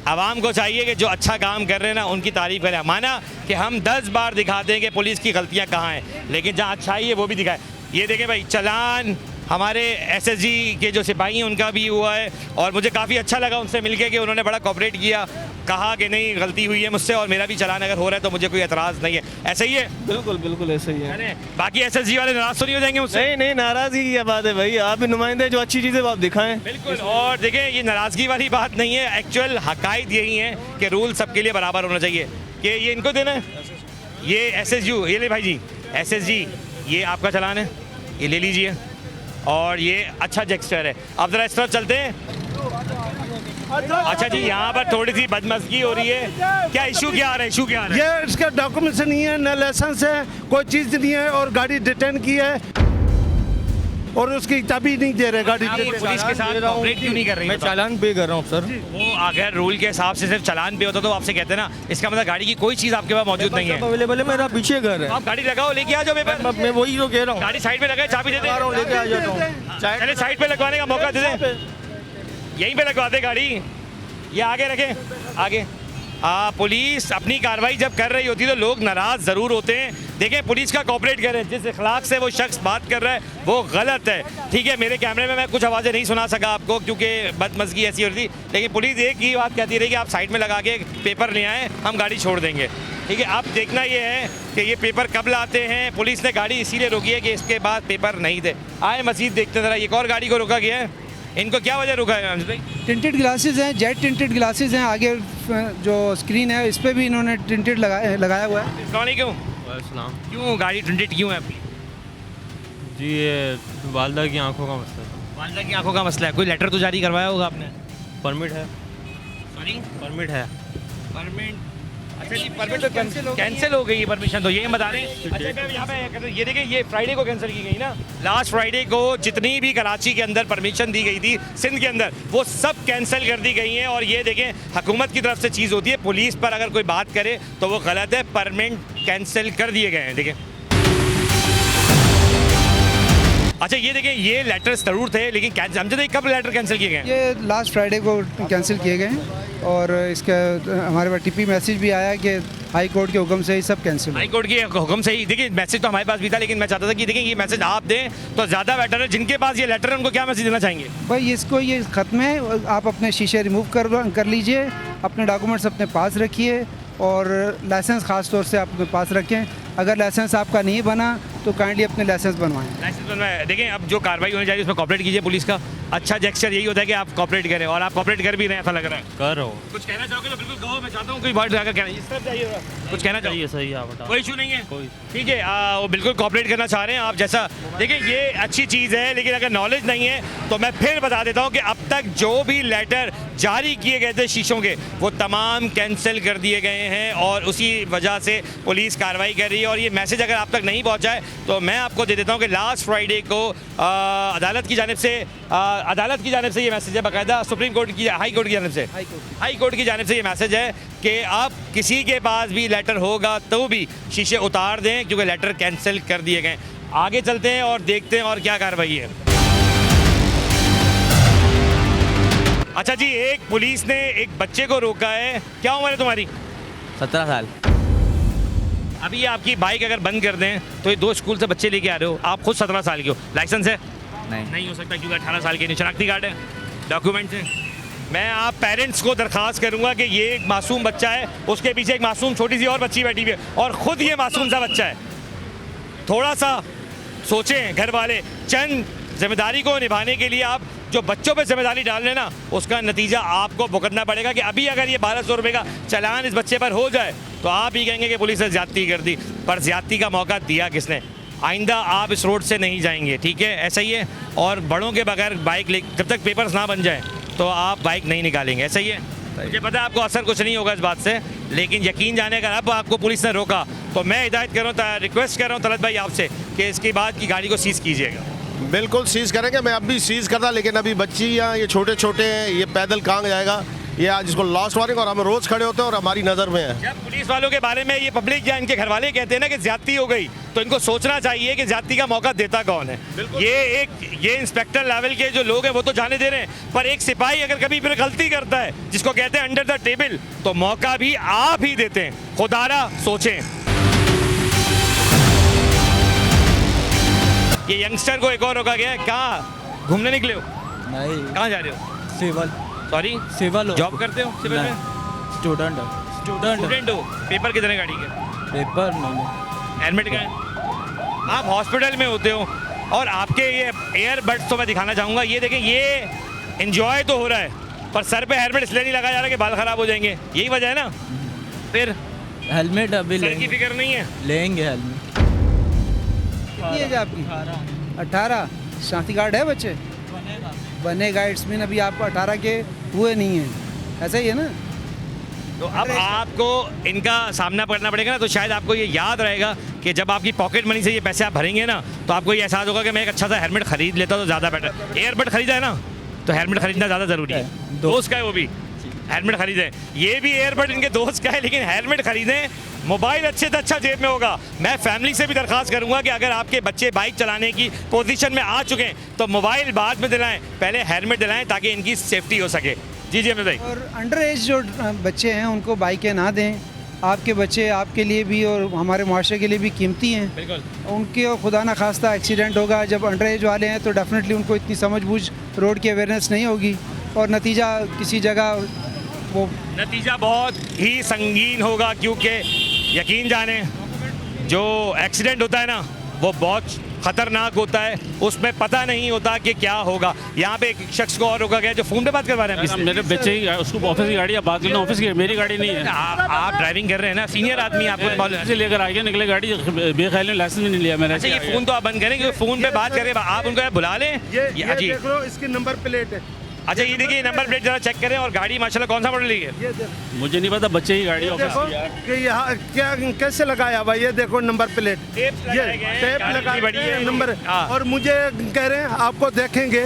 आवाम को चाहिए कि जो अच्छा काम कर रहे हैं ना उनकी तारीफ़ करें। माना कि हम 10 बार दिखाते हैं कि पुलिस की गलतियां कहाँ हैं, लेकिन जहाँ अच्छाई है वो भी दिखाए। ये देखें भाई, चलान हमारे SSG के जो सिपाही हैं उनका भी हुआ है और मुझे काफ़ी अच्छा लगा उनसे मिलके कि उन्होंने बड़ा कोऑपरेट किया, कहा कि नहीं गलती हुई है मुझसे और मेरा भी चलान अगर हो रहा है तो मुझे कोई एतराज़ नहीं है। ऐसा ही है? बिल्कुल बिल्कुल ऐसा ही है। अरे बाकी SSG वाले नाराज़ तो नहीं हो जाएंगे मुझसे? नहीं नहीं, नाराज़गी की क्या बात है भाई, आप भी नुमाइंदे, जो अच्छी चीज़ें आप दिखाएं। बिल्कुल, और देखें ये नाराज़गी वाली बात नहीं है, एक्चुअल हकायत यही है कि रूल सबके लिए बराबर होना चाहिए। कि ये इनको देना है, ये SSU, ये ले भाई जी, SSG ये आपका चलान है, ये ले लीजिए और ये अच्छा जेस्चर है। अब ज़रा इस तरफ चलते हैं। अच्छा जी, यहाँ पर थोड़ी सी बदमज़गी हो रही है, क्या इशू क्या आ रहा है? इशू क्या आ रहा है? ये इसका डॉक्यूमेंट्स नहीं है, न लाइसेंस है, कोई चीज़ नहीं है और गाड़ी डिटेन की है और उसकी चाबी नहीं दे रहे गाड़ी। आप पुलिस के साथ कोऑपरेट क्यों नहीं कर रही? मैं चालान पे कर रहा हूँ सर। वो अगर रूल के हिसाब से सिर्फ चलान पे होता तो आपसे कहते ना, इसका मतलब गाड़ी की कोई चीज़ आपके पास मौजूद नहीं है। अवेलेबल है, मेरा पीछे घर है। आप गाड़ी लगाओ, लेके आ जाओ पेपर। मैं वही तो कह रहा हूँ, गाड़ी साइड पे लगाए, चाबी दे दे, लेके आ जाता हूँ। चले साइड पे लगवाने का मौका दे दे, यहीं पे लगवा दे गाड़ी, ये आगे रखें आगे। पुलिस अपनी कार्रवाई जब कर रही होती है तो लोग नाराज़ ज़रूर होते हैं। देखें, पुलिस का कोऑपरेट करें, जिस इखलाक से वो शख्स बात कर रहा है वो गलत है। ठीक है, मेरे कैमरे में मैं कुछ आवाज़ें नहीं सुना सका आपको क्योंकि बदमज़गी ऐसी हो रही थी, लेकिन पुलिस एक ही बात कहती रही कि आप साइड में लगा के पेपर ले आएँ, हम गाड़ी छोड़ देंगे। ठीक है, अब देखना ये है कि ये पेपर कब लाते हैं। पुलिस ने गाड़ी इसीलिए रोकी है कि इसके बाद पेपर नहीं थे। आए मज़ीद देखते ज़रा, एक और गाड़ी को रोका गया है, इनको क्या वजह रुका है? टिंटेड ग्लासेस हैं, जेट टिंटेड ग्लासेस हैं, आगे जो स्क्रीन है इस पर भी इन्होंने टिंटेड लगाया हुआ है। कौन है? क्यों गाड़ी टिंटेड क्यों है आपकी? जी ये वालदा की आंखों का मसला है। वालदा की आंखों का मसला है। कोई लेटर तो जारी करवाया होगा आपने? परमिट है। सॉरी, परमिट है। परमिट? अच्छा जी, परमिट तो कैंसिल हो गई है परमिशन, तो ये बता रहे हैं। अच्छा मैं यहाँ पे ये देखें, ये फ्राइडे को कैंसिल की गई ना, लास्ट फ्राइडे को जितनी भी कराची के अंदर परमिशन दी गई थी सिंध के अंदर, वो सब कैंसिल कर दी गई हैं। और ये देखें, हुकूमत की तरफ से चीज़ होती है, पुलिस पर अगर कोई बात करे तो वो गलत है, परमिट कैंसिल कर दिए गए हैं। देखें, अच्छा ये देखें, ये लेटर्स ज़रूर थे लेकिन समझे कब लेटर कैंसिल किए गए? ये लास्ट फ्राइडे को कैंसिल किए गए हैं और इसका हमारे पास TP मैसेज भी आया कि हाई कोर्ट के हुक्म से ही सब कैंसिल। हाई कोर्ट के हुक्म से ही। देखिए, मैसेज तो हमारे पास भी था लेकिन मैं चाहता था कि देखिए ये मैसेज आप दें तो ज़्यादा बेटर है। जिनके पास ये लेटर है उनको क्या मैसेज देना चाहेंगे? भाई इसको ये ख़त्म है, आप अपने शीशे रिमूव कर लीजिए, अपने डॉक्यूमेंट्स अपने पास रखिए और लाइसेंस ख़ास तौर से आप अपने पास रखें। अगर लाइसेंस आपका नहीं बना तो काइंडली अपने लाइसेंस बनवाएं। लाइसेंस बनवाएं। देखें, अब जो कार्रवाई होनी चाहिए उसमें कॉपरेट कीजिए पुलिस का। अच्छा जेस्चर यही होता है कि आप कॉपरेट करें और आप कॉपरेट कर भी रहे हैं, ऐसा लग रहा है। कर रहा हूँ। कुछ कहना चाहोगे तो बिल्कुल कहो, मैं चाहता हूँ कोई बात आकर कहना। इस तरफ चाहिए, कुछ कहना चाहिए? सही है, बताओ। कोई इशू नहीं है, कोई। ठीक है, वो बिल्कुल कॉपरेट करना चाह रहे हैं आप जैसा। देखिए, ये अच्छी चीज़ है लेकिन अगर नॉलेज नहीं है तो मैं फिर बता देता हूँ कि अब तक जो भी लेटर जारी किए गए थे शीशों के वो तमाम कैंसिल कर दिए गए हैं और उसी वजह से पुलिस कार्रवाई कर रही है। और ये मैसेज अगर आप तक नहीं पहुँचा है तो मैं आपको दे देता हूँ कि लास्ट फ्राइडे को अदालत की जानिब से ये मैसेज है, बाकायदा सुप्रीम कोर्ट की, हाई कोर्ट की जानिब से, हाई कोर्ट की जानिब से ये मैसेज है कि आप किसी के पास भी लेटर होगा तो भी शीशे उतार दें क्योंकि लेटर कैंसिल कर दिए गए। आगे चलते हैं और देखते हैं और क्या कार्रवाई है। अच्छा जी, एक पुलिस ने एक बच्चे को रोका है। क्या उम्र है तुम्हारी? 17 साल। अभी आपकी बाइक अगर बंद कर दें तो ये 2 स्कूल से बच्चे लेके आ रहे हो, आप खुद 17 साल के हो, लाइसेंस है? नहीं हो सकता क्योंकि 18 साल के नहीं, शनाख्ती कार्ड है, डॉक्यूमेंट्स हैं। मैं आप पेरेंट्स को दरख्वास्त करूंगा कि ये एक मासूम बच्चा है, उसके पीछे एक मासूम छोटी सी और बच्ची बैठी हुई है और ख़ुद ये मासूम सा बच्चा है। थोड़ा सा सोचें घर वाले, चंद जिम्मेदारी को निभाने के लिए आप जो बच्चों पे जिम्मेदारी डाल रहे हैं ना उसका नतीजा आपको भुगतना पड़ेगा। कि अभी अगर ये 1200 रुपये का चालान इस बच्चे पर हो जाए तो आप ही कहेंगे कि पुलिस ने ज्यादती कर दी, पर ज्यादती का मौका दिया किसने? आइंदा आप इस रोड से नहीं जाएंगे, ठीक है? ऐसा ही है। और बड़ों के बगैर बाइक ले, जब तक पेपर्स ना बन जाए तो आप बाइक नहीं निकालेंगे, ऐसा ही है। मुझे पता है आपको असर कुछ नहीं होगा इस बात से, लेकिन यकीन जाने अगर अब आपको पुलिस ने रोका तो मैं हिदायत कर रहा हूँ, रिक्वेस्ट कर रहा हूँ तलत भाई आपसे कि इसके बाद की गाड़ी को सीज़ कीजिएगा। बिल्कुल सीज़ करेंगे, मैं अब भी सीज़ करता, लेकिन अभी बच्चियाँ ये छोटे छोटे हैं, ये पैदल कहाँ जाएगा, ये आज इसको लॉस्ट वार्निंग, और हम रोज़ खड़े होते हैं और हमारी नज़र में है। जब पुलिस वालों के बारे में ये पब्लिक या इनके घर वाले कहते हैं ना कि ज्यादती हो गई, तो इनको सोचना चाहिए कि ज्यादती का मौका देता कौन है। ये इंस्पेक्टर लेवल के जो लोग हैं वो तो जाने दे रहे हैं, पर एक सिपाही अगर कभी फिर गलती करता है जिसको कहते हैं अंडर द टेबल, तो मौका भी आप ही देते हैं। खुदारा सोचें। ये यंगस्टर को एक और रोका गया है, कहाँ घूमने निकले हो? नहीं, कहाँ जा रहे हो? सिविल सॉरी, सिविल जॉब करते हो सिविल में? स्टूडेंट स्टूडेंट हो। पेपर कितने गाड़ी के? पेपर नहीं, हेलमेट का है? आप हॉस्पिटल में होते हो और आपके ये एयरबड्स तो मैं दिखाना चाहूँगा, ये देखें, ये एंजॉय तो हो रहा है पर सर पे हेलमेट इसलिए नहीं लगा जा रहा कि बाल खराब हो जाएंगे, यही वजह है ना? फिर हेलमेट अभी सर की फिक्र नहीं है? लेंगे हेलमेट। कितनी एज है आपकी? 18। शनाख्ती कार्ड है बच्चे? बनेगा। इट्स मीन अभी आप 18 के हुए नहीं हैं, ऐसा ही है ना? तो अब आपको इनका सामना करना पड़ेगा ना, तो शायद आपको ये याद रहेगा कि जब आपकी पॉकेट मनी से ये पैसे आप भरेंगे ना, तो आपको ये एहसास होगा कि मैं एक अच्छा सा हेलमेट खरीद लेता तो ज़्यादा बेटर। एयरबड खरीदा है ना, तो हेलमेट खरीदना ज़्यादा ज़रूरी है। दोस्त का है वो भी, हेलमेट खरीदें। ये भी एयरबड इनके दोस्त का है, लेकिन हेलमेट खरीदें। मोबाइल अच्छे से अच्छा जेब में होगा। मैं फैमिली से भी दरख्वास्त करूंगा कि अगर आपके बच्चे बाइक चलाने की पोजीशन में आ चुके हैं तो मोबाइल बाद में दिलाएं, पहले हेलमेट दिलाएं ताकि इनकी सेफ्टी हो सके। जी जी अमित भाई। और अंडर एज जो बच्चे हैं उनको बाइकें ना दें। आपके बच्चे आपके लिए भी और हमारे मुआशरे के लिए भी कीमती हैं। बिल्कुल। उनके खुदा ना खास्ता एक्सीडेंट होगा, जब अंडर एज वाले हैं तो डेफिनेटली उनको इतनी समझबूझ रोड की अवेयरनेस नहीं होगी और नतीजा किसी जगह वो नतीजा बहुत ही संगीन होगा, क्योंकि यकीन जाने जो एक्सीडेंट होता है ना वो बहुत खतरनाक होता है, उसमें पता नहीं होता कि क्या होगा। यहाँ पे एक शख्स को और रोका गया जो फोन पे बात करवा रहे हैं। मेरे बच्चे ही, उसको ऑफिस की गाड़ी है, बात करना ऑफिस की, मेरी गाड़ी नहीं है। आप ड्राइविंग कर रहे हैं ना, सीनियर आदमी, आपको मालूम है। से लेकर आगे निकले गाड़ी, बेख्याल लाइसेंस भी नहीं लिया मैंने। अच्छा, ये फोन तो आप बंद करें क्योंकि फोन पे बात करें, आप उनको बुला लें। ये देख लो, इसकी नंबर प्लेट है। अच्छा, ये देखिए नंबर प्लेट जरा चेक करें, और गाड़ी माशाल्लाह कौन सा मॉडल है? ये देखो, मुझे नहीं पता, बच्चे ही गाड़ी ऑफिस देखो की है। कि यहाँ क्या कैसे लगाया भाई, ये देखो नंबर प्लेट, ये टेप लगाई बड़ी है नंबर। और मुझे कह रहे हैं आपको देखेंगे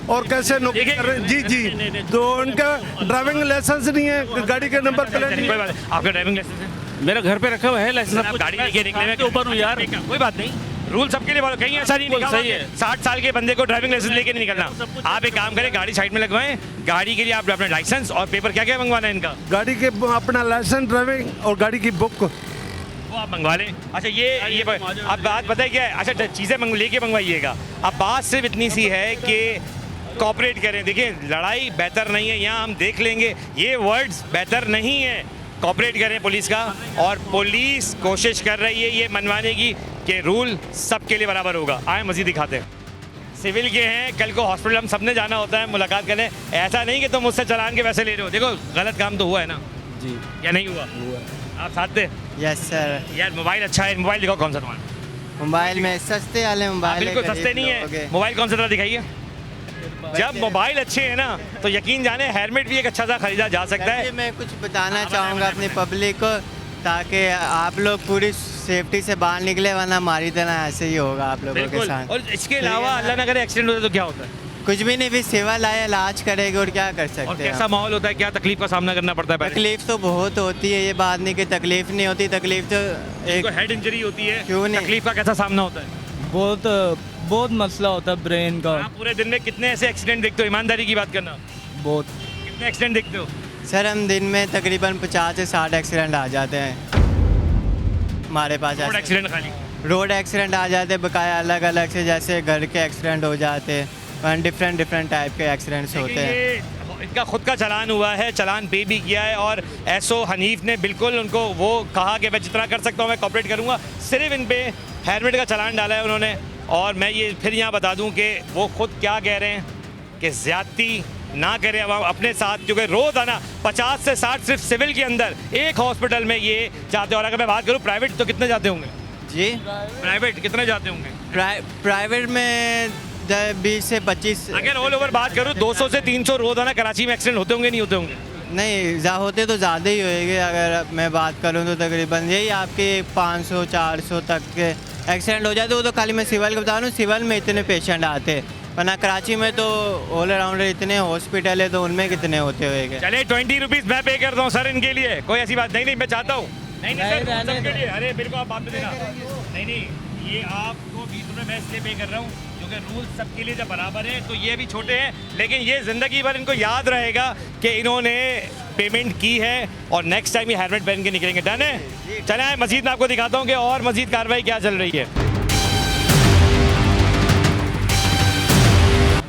और कैसे नौकरी कर रहे हैं। जी जी, तो उनका ड्राइविंग लाइसेंस नहीं है, गाड़ी के नंबर प्लेट नहीं कोई है। बात नहीं, आपका ड्राइविंग लाइसेंस है? मेरा घर पे रखा हुआ है लाइसेंस। आप गाड़ी लेके निकले हुए ऊपर हूँ यार। कोई बात नहीं, रूल सबके लिए कहीं ऐसा नहीं लिखा सही है। 60 साल के बंदे को ड्राइविंग लाइसेंस लेके नहीं निकलना। आप एक काम करें, गाड़ी साइड में लगवाएं, गाड़ी के लिए आप अपना लाइसेंस और पेपर क्या क्या मंगवाना है इनका? गाड़ी के अपना लाइसेंस, ड्राइविंग और गाड़ी की बुक वो आप मंगवा लें। अच्छा, ये आप बात पता है क्या है? अच्छा, चीज़ें लेके मंगवाइएगा। अब बात सिर्फ इतनी सी है कि कॉपरेट करें। देखिए, लड़ाई बेहतर नहीं है, यहाँ हम देख लेंगे, ये वर्ड्स बेहतर नहीं है। कॉपरेट करें पुलिस का, और पुलिस कोशिश कर रही है ये मनवाने की कि रूल सबके लिए बराबर होगा। आए मज़ीद दिखाते हैं। सिविल के हैं, कल को हॉस्पिटल हम सबने जाना होता है, मुलाकात करने। ऐसा नहीं कि तुम मुझसे चलान के वैसे ले रहे हो। देखो, गलत काम तो हुआ है ना जी, या नहीं हुआ? आप साथ थे? Yes sir. यार मोबाइल अच्छा है, मोबाइल दिखाओ कौन सा तुम्हारा? मोबाइल में सस्ते वाले मोबाइल बिल्कुल सस्ते नहीं है। मोबाइल कौन सा तरह दिखाइए। जब मोबाइल अच्छे हैं ना तो यकीन जाने हेलमेट भी एक अच्छा सा खरीदा जा सकता है। मैं कुछ बताना चाहूँगा अपनी पब्लिक को, ताकि आप लोग पूरी सेफ्टी से बाहर निकले, वरना हमारी तरह ऐसे ही होगा आप लोगों के साथ। और इसके अलावा अल्लाह ना करे एक्सीडेंट होता है तो क्या होता है? कुछ भी नहीं, भी सिविल आए, इलाज करेगे और क्या कर सकते हैं। और कैसा माहौल होता है, क्या तकलीफ का सामना करना पड़ता है? तकलीफ तो बहुत होती है, ये बात नहीं कि तकलीफ नहीं होती। तकलीफ तो एक हेड इंजरी होती है, क्यों नहीं? तकलीफ का कैसा सामना होता है? बहुत मसला होता है ब्रेन का। आप पूरे दिन में कितने ऐसे एक्सीडेंट देखते हो? ईमानदारी की बात करना, बहुत। कितने एक्सीडेंट देखते हो? सर, हम दिन में तकरीबन 50 से 60 एक्सीडेंट आ जाते हैं हमारे पास। रोड एक्सीडेंट खाली? रोड एक्सीडेंट आ जाते हैं बकाया, अलग अलग से, जैसे घर के एक्सीडेंट हो जाते हैं, डिफरेंट टाइप के एक्सीडेंट्स होते हैं। इनका खुद का चालान हुआ है, चालान पे भी किया है, और एसओ हनीफ ने बिल्कुल उनको वो कहा कि मैं जितना कर सकता हूँ मैं कॉपरेट करूँगा। सिर्फ इन पे हेलमेट का चालान डाला है उन्होंने। और मैं ये फिर यहाँ बता दूँ कि वो खुद क्या कह रहे हैं कि ज़्यादती ना करें अब अपने साथ, क्योंकि रोज़ आना 50 से 60 सिर्फ सिविल के अंदर एक हॉस्पिटल में ये जाते। और अगर मैं बात करूँ प्राइवेट तो कितने जाते होंगे? जी, प्राइवेट कितने जाते होंगे? प्राइवेट में 20 से 25। अगर ऑल ओवर बात करूँ 200 से 300 रोज़ाना कराची में एक्सीडेंट होते होंगे, नहीं होते होंगे? नहीं होते तो ज़्यादा ही होएंगे। अगर मैं बात करूं तो तकरीबन यही आपके 500-400 तक के एक्सीडेंट हो जाते। वो तो खाली मैं सिविल का बता रहा हूँ, सिविल में इतने पेशेंट आते हैं, वरना कराची में तो ऑल अराउंड इतने हॉस्पिटल है तो उनमें कितने होते होंगे। चले 20 रुपीज़ मैं पे करता हूँ सर इनके लिए, कोई ऐसी बात नहीं, मैं चाहता हूँ। नहीं सर सबके लिए, अरे बिल्कुल आप बात में देना। नहीं ये आपको 20 रुपये मैं इसलिए पे कर रहा हूँ क्योंकि रूल सबके लिए जब बराबर है तो ये भी छोटे हैं, लेकिन ये ज़िंदगी भर इनको याद रहेगा कि इन्होंने पेमेंट की है और नेक्स्ट टाइम ये हेलमेट पहन के निकलेंगे। डन है? चले आए मजीद मैं आपको दिखाता हूँ कि और मजीद कार्रवाई क्या चल रही है।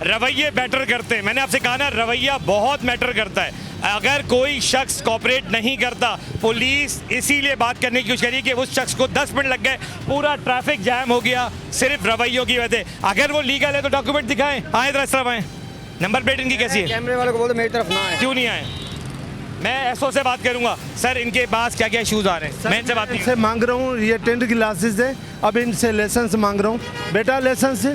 रवैये मैटर करते हैं, मैंने आपसे कहा ना रवैया बहुत मैटर करता है। अगर कोई शख्स कॉपरेट नहीं करता, पुलिस इसीलिए बात करने की कोशिश करी कि उस शख्स को 10 मिनट लग गए, पूरा ट्रैफिक जैम हो गया सिर्फ रवैयों की वजह से। अगर वो लीगल है तो डॉक्यूमेंट दिखाएं, आए इस तरफ आए। नंबर प्लेट इनकी कैसी है? कैमरे वाले को बोलते मेरी तरफ ना आए। क्यों नहीं आए? मैं एसओ से बात करूंगा। सर इनके पास क्या क्या इश्यूज आ रहे हैं? मैं इनसे बात नहीं इनसे मांग रहा हूँ, ये 10 की क्लासेस है, अब इनसे लाइसेंस मांग रहा हूँ। बेटा लाइसेंस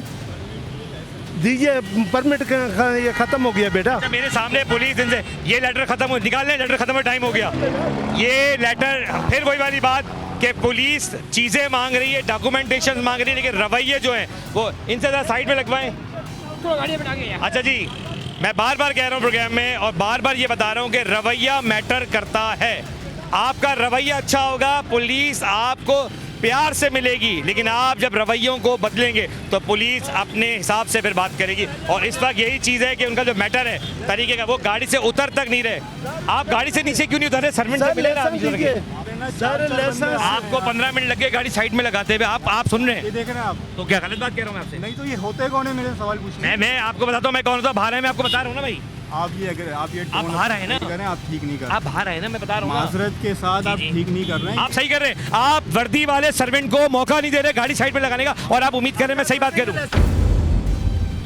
दीजिए, परमिट ये खत्म हो गया बेटा। मेरे सामने पुलिस इनसे ये लेटर खत्म हो, निकाल लें लेटर खत्म हो, टाइम हो गया। ये लेटर फिर वही वाली बात कि पुलिस चीज़ें मांग रही है, डॉक्यूमेंटेशन मांग रही है, लेकिन रवैये जो हैं वो इनसे ज़रा साइड में लगवाएं। अच्छा जी, मैं बार बार कह रहा हूँ प्रोग्राम में और बार बार ये बता रहा हूँ कि रवैया मैटर करता है। आपका रवैया अच्छा होगा, पुलिस आपको प्यार से मिलेगी, लेकिन आप जब रवैयों को बदलेंगे तो पुलिस अपने हिसाब से फिर बात करेगी। और इस वक्त यही चीज़ है कि उनका जो मैटर है तरीके का, वो गाड़ी से उतर तक नहीं रहे। आप गाड़ी से नीचे क्यों नहीं उतर रहे? सर्वेंट से मिले ना आपको 15 मिनट लगे गाड़ी साइड में लगाते हुए। आप सुन रहे हैं? देख रहे हैं आप तो क्या गलत बात कह रहा हूँ मैं आपसे? नहीं तो ये होते कौन है, मेरे सवाल पूछने। मैं आपको बताता हूँ मैं कौन होता हूँ। बाहर है, मैं आपको बता रहा हूँ ना भाई। आप बाहर आए ना, आप ठीक नहीं कर रहे। आप बाहर आए ना, मैं बता रहा हूँ माजरत के साथ आप ठीक नहीं कर रहे हैं। आप सही कर रहे हैं। आप वर्दी वाले सर्वेंट को मौका नहीं दे रहे गाड़ी साइड में लगाने का, और आप उम्मीद कर रहे हैं मैं सही बात करूं।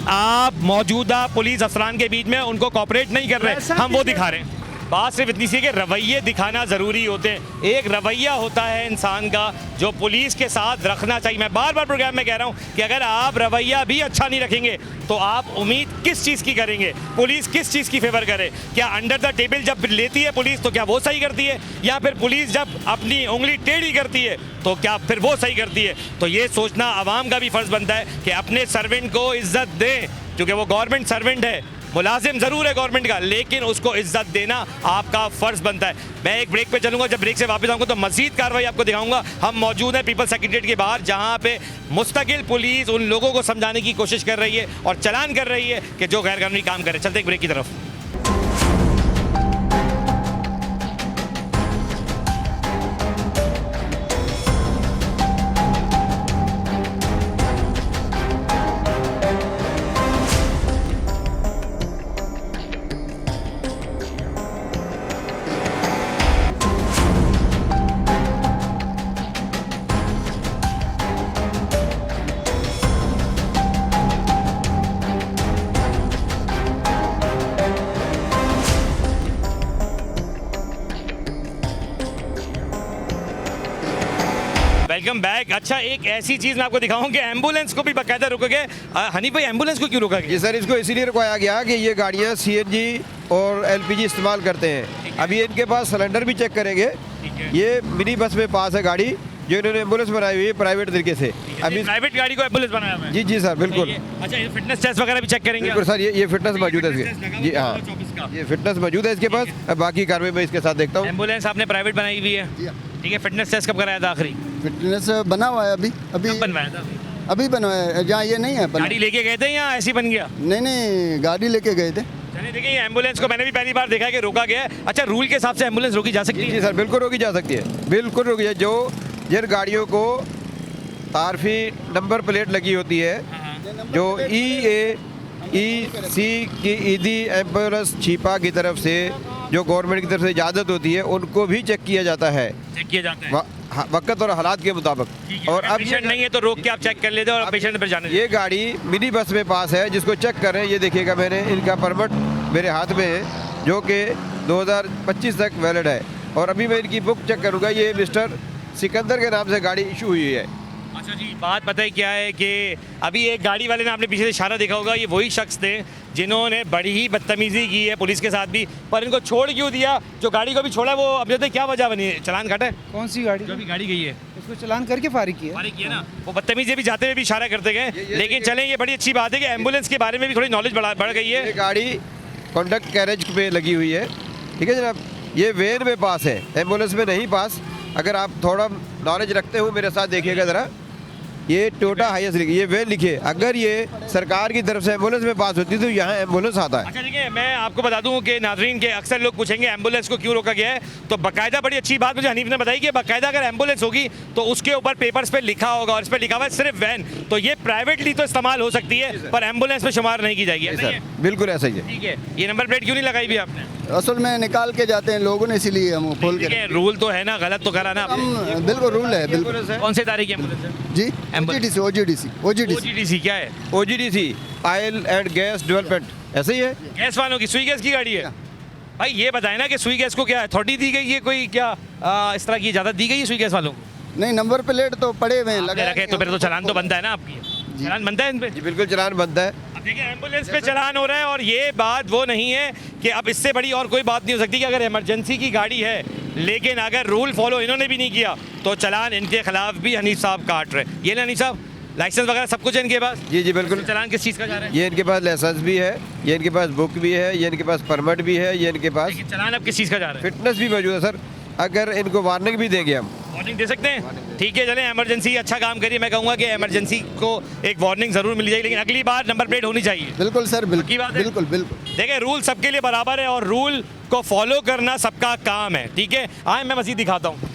आप मौजूदा पुलिस अफसरान के बीच में उनको कॉपरेट नहीं कर रहे, हम वो दिखा रहे हैं। बात सिर्फ इतनी सी कि रवैये दिखाना ज़रूरी होते हैं। एक रवैया होता है इंसान का जो पुलिस के साथ रखना चाहिए। मैं बार बार प्रोग्राम में कह रहा हूँ कि अगर आप रवैया भी अच्छा नहीं रखेंगे तो आप उम्मीद किस चीज़ की करेंगे? पुलिस किस चीज़ की फेवर करे? क्या अंडर द टेबल जब लेती है पुलिस तो क्या वो सही करती है, या फिर पुलिस जब अपनी उंगली टेढ़ी करती है तो क्या फिर वो सही करती है? तो ये सोचना आवाम का भी फ़र्ज़ बनता है कि अपने सर्वेंट को इज़्ज़त दें, क्योंकि वो गवर्नमेंट सर्वेंट है, मुलाजिम ज़रूर है गवर्नमेंट का, लेकिन उसको इज्जत देना आपका फ़र्ज़ बनता है। मैं एक ब्रेक पे चलूँगा, जब ब्रेक से वापस आऊँगा तो मज़ीद कार्रवाई आपको दिखाऊंगा। हम मौजूद हैं पीपल्स सेक्रेटेरिएट के बाहर, जहाँ पे मुस्तकिल पुलिस उन लोगों को समझाने की कोशिश कर रही है और चलान कर रही है कि जो गैर कानूनी काम करे। चलते एक ब्रेक की तरफ। Welcome back. अच्छा, एक ऐसी चीज़ मैं आपको दिखाऊं कि एम्बुलेंस को भी बाकायदा रोकोगे। हनी भाई, एम्बुलेंस को क्यों रोका गया? जी सर, इसको इसीलिए रुकवाया गया कि ये गाड़ियाँ CNG और LPG इस्तेमाल करते हैं। अभी इनके पास सिलेंडर भी चेक करेंगे। ये मिनी बस में पास है गाड़ी जो इन्होंने एम्बुलेंस बनाई हुई है प्राइवेट तरीके से। अभी प्राइवेट गाड़ी को एम्बुलेंस बनाया हुआ है? जी सर, बिल्कुल। अच्छा, ये फिटनेस टेस्ट वगैरह भी चेक करेंगे? बिल्कुल सर, ये फिटनेस मौजूद है इसके। जी हाँ, ये फिटनेस मौजूद है इसके पास। बाकी कार्रवाई मैं इसके साथ देखता हूँ। एम्बुलेंस आपने प्राइवेट बनाई हुई है, ठीक है। फिटनेस टेस्ट कब कराया था आखिरी? फिटनेस बना हुआ है अभी बनवाया था? अभी बनवाया है, जहाँ ये नहीं है गाड़ी लेके गए थे या ऐसी बन गया? नहीं, गाड़ी लेके गए थे। चलिए, देखिए ये एम्बुलेंस को मैंने भी पहली बार देखा है कि रोका गया है। अच्छा, रूल के हिसाब से एम्बुलेंस रोकी जा सकती है? जी सर, बिल्कुल रोकी जा सकती है, बिल्कुल रोकी जाए। जो जिन गाड़ियों को तारफी नंबर प्लेट लगी होती है, जो EAEC की ईदी एम्बुलेंस छिपा की तरफ से जो गवर्नमेंट की तरफ से इजाज़त होती है, उनको भी चेक किया जाता है, वक्त और हालात के मुताबिक। और अब पेशेंट नहीं है तो रोक के आप चेक कर लेते और पेशेंट पर जाने। ये गाड़ी मिनी बस में पास है, जिसको चेक कर रहे हैं। ये देखिएगा, मैंने इनका परमिट मेरे हाथ में है जो कि 2025 तक वैलिड है। और अभी मैं इनकी बुक चेक करूँगा। ये मिस्टर सिकंदर के नाम से गाड़ी इशू हुई है। अच्छा जी, बात पता है क्या है कि अभी एक गाड़ी वाले ने आपने पीछे से इशारा देखा होगा, ये वही शख्स थे जिन्होंने बड़ी ही बदतमीजी की है पुलिस के साथ भी, पर इनको छोड़ क्यों दिया? जो गाड़ी को भी छोड़ा वो अब कहते क्या वजह बनी? चलान काटा है? कौन सी गाड़ी? जो अभी गाड़ी गई है उसको चलान करके फारिग किया। फारिग किया ना, वो बदतमीजी भी जाते हुए भी इशारा करते गए। लेकिन चलें, ये बड़ी अच्छी बात है कि एम्बुलेंस के बारे में भी थोड़ी नॉलेज बढ़ गई है। ये गाड़ी कॉन्डक्ट कैरेज पे लगी हुई है, ठीक है जनाब। ये वेन में पास है, एम्बुलेंस में नहीं पास। अगर आप थोड़ा नॉलेज रखते हो मेरे साथ देखिएगा ज़रा, ये टोटा हाईएस्ट लिखी, ये वेन लिखिए। अगर ये सरकार की तरफ से एम्बुलेंस में पास होती तो यहाँ एम्बुलेंस आता है। अच्छा ठीक है, मैं आपको बता दूं कि नाजरीन के अक्सर लोग पूछेंगे एम्बुलेंस को क्यों रोका गया है, तो बाकायदा बड़ी अच्छी बात मुझे हनीफ ने बताई कि बाकायदा अगर एम्बुलेंस होगी तो उसके ऊपर पेपर्स पे लिखा होगा और इस पर लिखा हुआ है सिर्फ वैन, तो ये प्राइवेटली तो इस्तेमाल हो सकती है पर एम्बुलेंस में शुमार नहीं की जाएगी। ऐसा ही है? बिल्कुल ऐसा ही है। ठीक है, ये नंबर प्लेट क्यों नहीं लगाई भी आपने? असल में निकाल के जाते हैं लोगों ने, इसीलिए हम खोल ठीक के। है, रूल तो है ना, गलत तो करा ना आपने। बिल्कुल रूल है, बिल्कुल। कौन से तारीख की एम्बुलेंस है जी, ओजीडीसी OGDC क्या है? OGDC oil and gas development, ऐसे ही है। गैस वालों की, सुई गैस की गाड़ी है भाई। ये बताए ना कि सुई गैस को क्या अथॉरिटी दी गई है, कोई क्या इस तरह की इजाजत दी गई है सुई गैस वालों को? नहीं, नंबर प्लेट तो पड़े हुए हैं, आपने लगे रखे तो फिर तो चलान तो बनता है ना आपकी, चलान बनता है इन पे? जी बिल्कुल चलान बनता है। अब देखिए एम्बुलेंस पे चलान हो रहा है और ये बात वो नहीं है कि अब इससे बड़ी और कोई बात नहीं हो सकती कि अगर इमरजेंसी की गाड़ी है लेकिन अगर रूल फॉलो इन्होंने भी नहीं किया तो चलान इनके खिलाफ भी हनीफ साहब काट रहे। ये ना हनीफ साहब, लाइसेंस वगैरह सब कुछ है इनके पास? जी जी बिल्कुल। चलान किस चीज़ का जा रहा है? ये इनके पास लाइसेंस भी है, ये इनके पास बुक भी है, ये इनके पास परमिट भी है, ये इनके पास चलान अब किस चीज़ का जा रहा है? फिटनेस भी मौजूद है सर। अगर इनको वार्निंग भी देंगे हम, वार्निंग दे सकते हैं? ठीक है, चलें, इमरजेंसी अच्छा काम करिए। मैं कहूँगा कि इमरजेंसी को एक वार्निंग ज़रूर मिल जाएगी, लेकिन अगली बार नंबर प्लेट होनी चाहिए। बिल्कुल सर, की बात है? बिल्कुल बिल्कुल। देखिए रूल सबके लिए बराबर है और रूल को फॉलो करना सबका काम है, ठीक है। आए मैं मज़ीद दिखाता हूँ।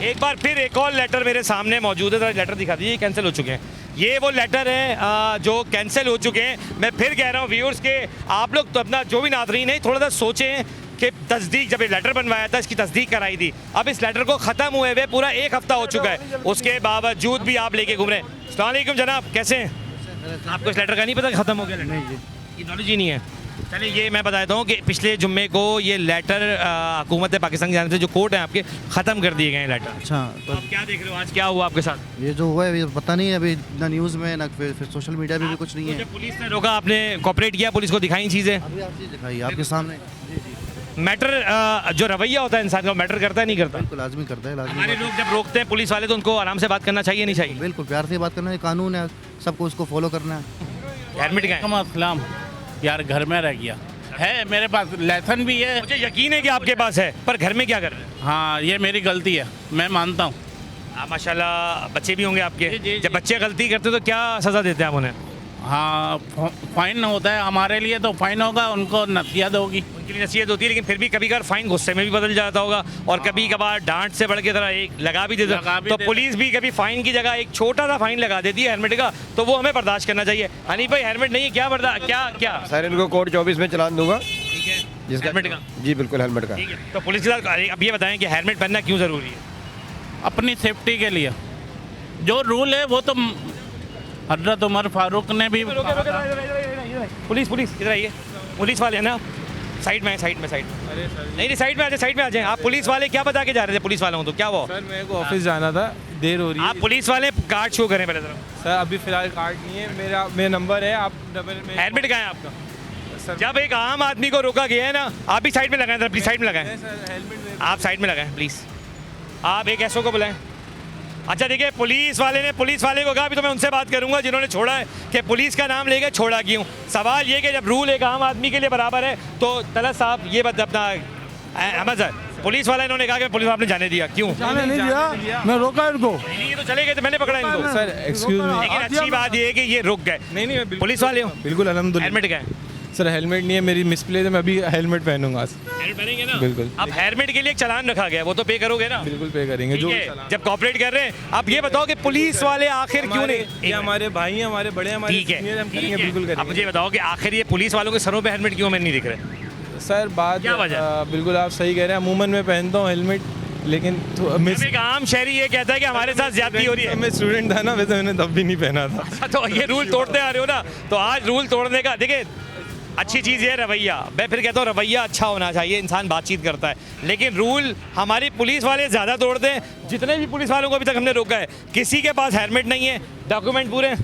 एक बार फिर एक और लेटर मेरे सामने मौजूद है, जरा लेटर दिखा दीजिए। कैंसिल हो चुके हैं, ये वो लेटर हैं जो कैंसिल हो चुके हैं। मैं फिर कह रहा हूँ व्यूअर्स के, आप लोग तो अपना जो भी नाज़रीन है थोड़ा सा सोचें कि तस्दीक, जब ये लेटर बनवाया था इसकी तस्दीक कराई थी, अब इस लेटर को ख़त्म हुए हुए पूरा 1 हफ़्ता हो चुका है, उसके बावजूद भी आप लेके घूम रहे हैं। अस्सलाम वालेकुम जनाब, कैसे हैं? आपको इस लेटर का नहीं पता ख़त्म हो गया? नहीं जी, ये नॉलेज ही नहीं है। चलिए ये मैं बताता हूँ कि पिछले जुम्मे को ये लेटर हुकूमत पाकिस्तान की जानिब से जो कोर्ट है आपके ख़त्म कर दिए गए हैं लेटर। अच्छा, तो आप क्या देख रहे हो, आज क्या हुआ आपके साथ? ये जो हुआ है ये पता नहीं है, अभी ना न्यूज़ में ना फिर सोशल मीडिया पे भी कुछ नहीं है। जब पुलिस ने रोका, आपने कोऑपरेट किया, पुलिस को दिखाई चीज़ें? अभी आप चीज़ दिखाई आपके सामने। मैटर जो रवैया होता है इंसान का, मैटर करता है नहीं करता? बिल्कुल लाजमी करता है, लाजमी। हमारे लोग जब रोकते हैं पुलिस वाले तो उनको आराम से बात करना चाहिए नहीं चाहिए? बिल्कुल प्यार से बात करना है, कानून है, सबको उसको फॉलो करना है। हेलमेट का इस्लाम यार घर में रह गया है, मेरे पास लाइसेंस भी है। मुझे यकीन है कि आपके पास है, पर घर में क्या कर रहे हैं? हाँ, ये मेरी गलती है, मैं मानता हूँ। माशाल्लाह बच्चे भी होंगे आपके? जी, जब बच्चे गलती करते तो क्या सज़ा देते हैं आप उन्हें? हाँ, फाइन होता है हमारे लिए, तो फाइन होगा, उनको नसीहत होगी। उनके लिए नसीहत होती है, लेकिन फिर भी कभी कभार फाइन गुस्से में भी बदल जाता होगा और कभी कभार डांट से बढ़ के तरह एक लगा भी देता है। तो पुलिस भी कभी फाइन की जगह एक छोटा सा फाइन लगा देती है हेलमेट का, तो वो हमें बर्दाश्त करना चाहिए। हनीफ भाई हेलमेट नहीं है, क्या बर्दाश्त, क्या सर इनको कोड 24 में चलान दूंगा। ठीक है, जिसका हेलमेट का? जी बिल्कुल हेलमेट का। ठीक है, तो पुलिस के साथ अब ये बताएं कि हेलमेट पहनना क्यों ज़रूरी है? अपनी सेफ्टी के लिए जो रूल है वो तो हजरत उमर फारूक ने भी। पुलिस इधर आइए, पुलिस वाले हैं ना, साइड में साइड में नहीं साइड में आ जाए। आप पुलिस वाले क्या बता के जा रहे थे पुलिस वालों को, क्या वो? सर मेरे को ऑफिस जाना था, देर हो रही है। आप पुलिस वाले कार्ड शो करें पहले तरफ। सर अभी फिलहाल कार्ड नहीं है, मेरा नंबर है, आप डबल में। हेलमेट कहाँ है आपका? सर जब एक आम आदमी को रोका गया है ना, आप भी साइड में लगाएं, प्लीज साइड में लगाएं। आप साइड में लगाएं प्लीज़, आप एक एसओ को बुलाएं। अच्छा देखिए, पुलिस वाले को कहा, अभी तो मैं उनसे बात करूंगा जिन्होंने छोड़ा है कि पुलिस का नाम लेकर छोड़ा क्यों। सवाल ये कि जब रूल एक आम आदमी के लिए बराबर है तो तलत साहब ये अपना अहमद सर, पुलिस वाला इन्होंने कहा कि पुलिस आपने जाने दिया, क्यों जाने नहीं दिया? मैं रोका इनको। नहीं तो चले गए तो मैंने पकड़ा इनको। सर एक्सक्यूज मी, लेकिन अच्छी बात ये है कि ये रुक गए। नहीं पुलिस वाले हो? बिल्कुल अल्हम्दुलिल्लाह। हेलमेट का है? सर हेलमेट नहीं है, मेरी मिसप्लेस है, मैं अभी हेलमेट पहनूंगा। हेलमेट पहनेंगे ना? बिल्कुल। अब हेलमेट के लिए एक चालान रखा गया, वो तो पे करोगे ना? बिल्कुल पे करेंगे जो जब कॉपरेट कर रहे हैं। अब ये बताओ कि पुलिस वाले आखिर क्यों नहीं? ये हमारे भाई हैं, हमारे बड़े, हमारे सीनियर, हम करेंगे, बिल्कुल करेंगे। अब मुझे बताओ कि आखिर ये पुलिस वालों के सरों पे हेलमेट क्यों हमें नहीं दिख रहे? सर बात क्या वजह? बिल्कुल आप सही कह रहे हैं, अमूमन मैं पहनता हूँ हेलमेट, लेकिन एक आम शहरी ये कहता है कि हमारे साथ ज्यादती हो रही है। मैं स्टूडेंट था ना, वैसे मैंने तब भी नहीं पहना था। तो ये रूल तोड़ते आ रहे हो ना, तो आज रूल तोड़ने का देखिए अच्छी चीज़ ये रवैया, मैं फिर कहता हूँ रवैया अच्छा होना चाहिए, इंसान बातचीत करता है, लेकिन रूल हमारी पुलिस वाले ज़्यादा तोड़ते हैं। जितने भी पुलिस वालों को अभी तक हमने रोका है, किसी के पास हेलमेट नहीं है, डॉक्यूमेंट पूरे हैं,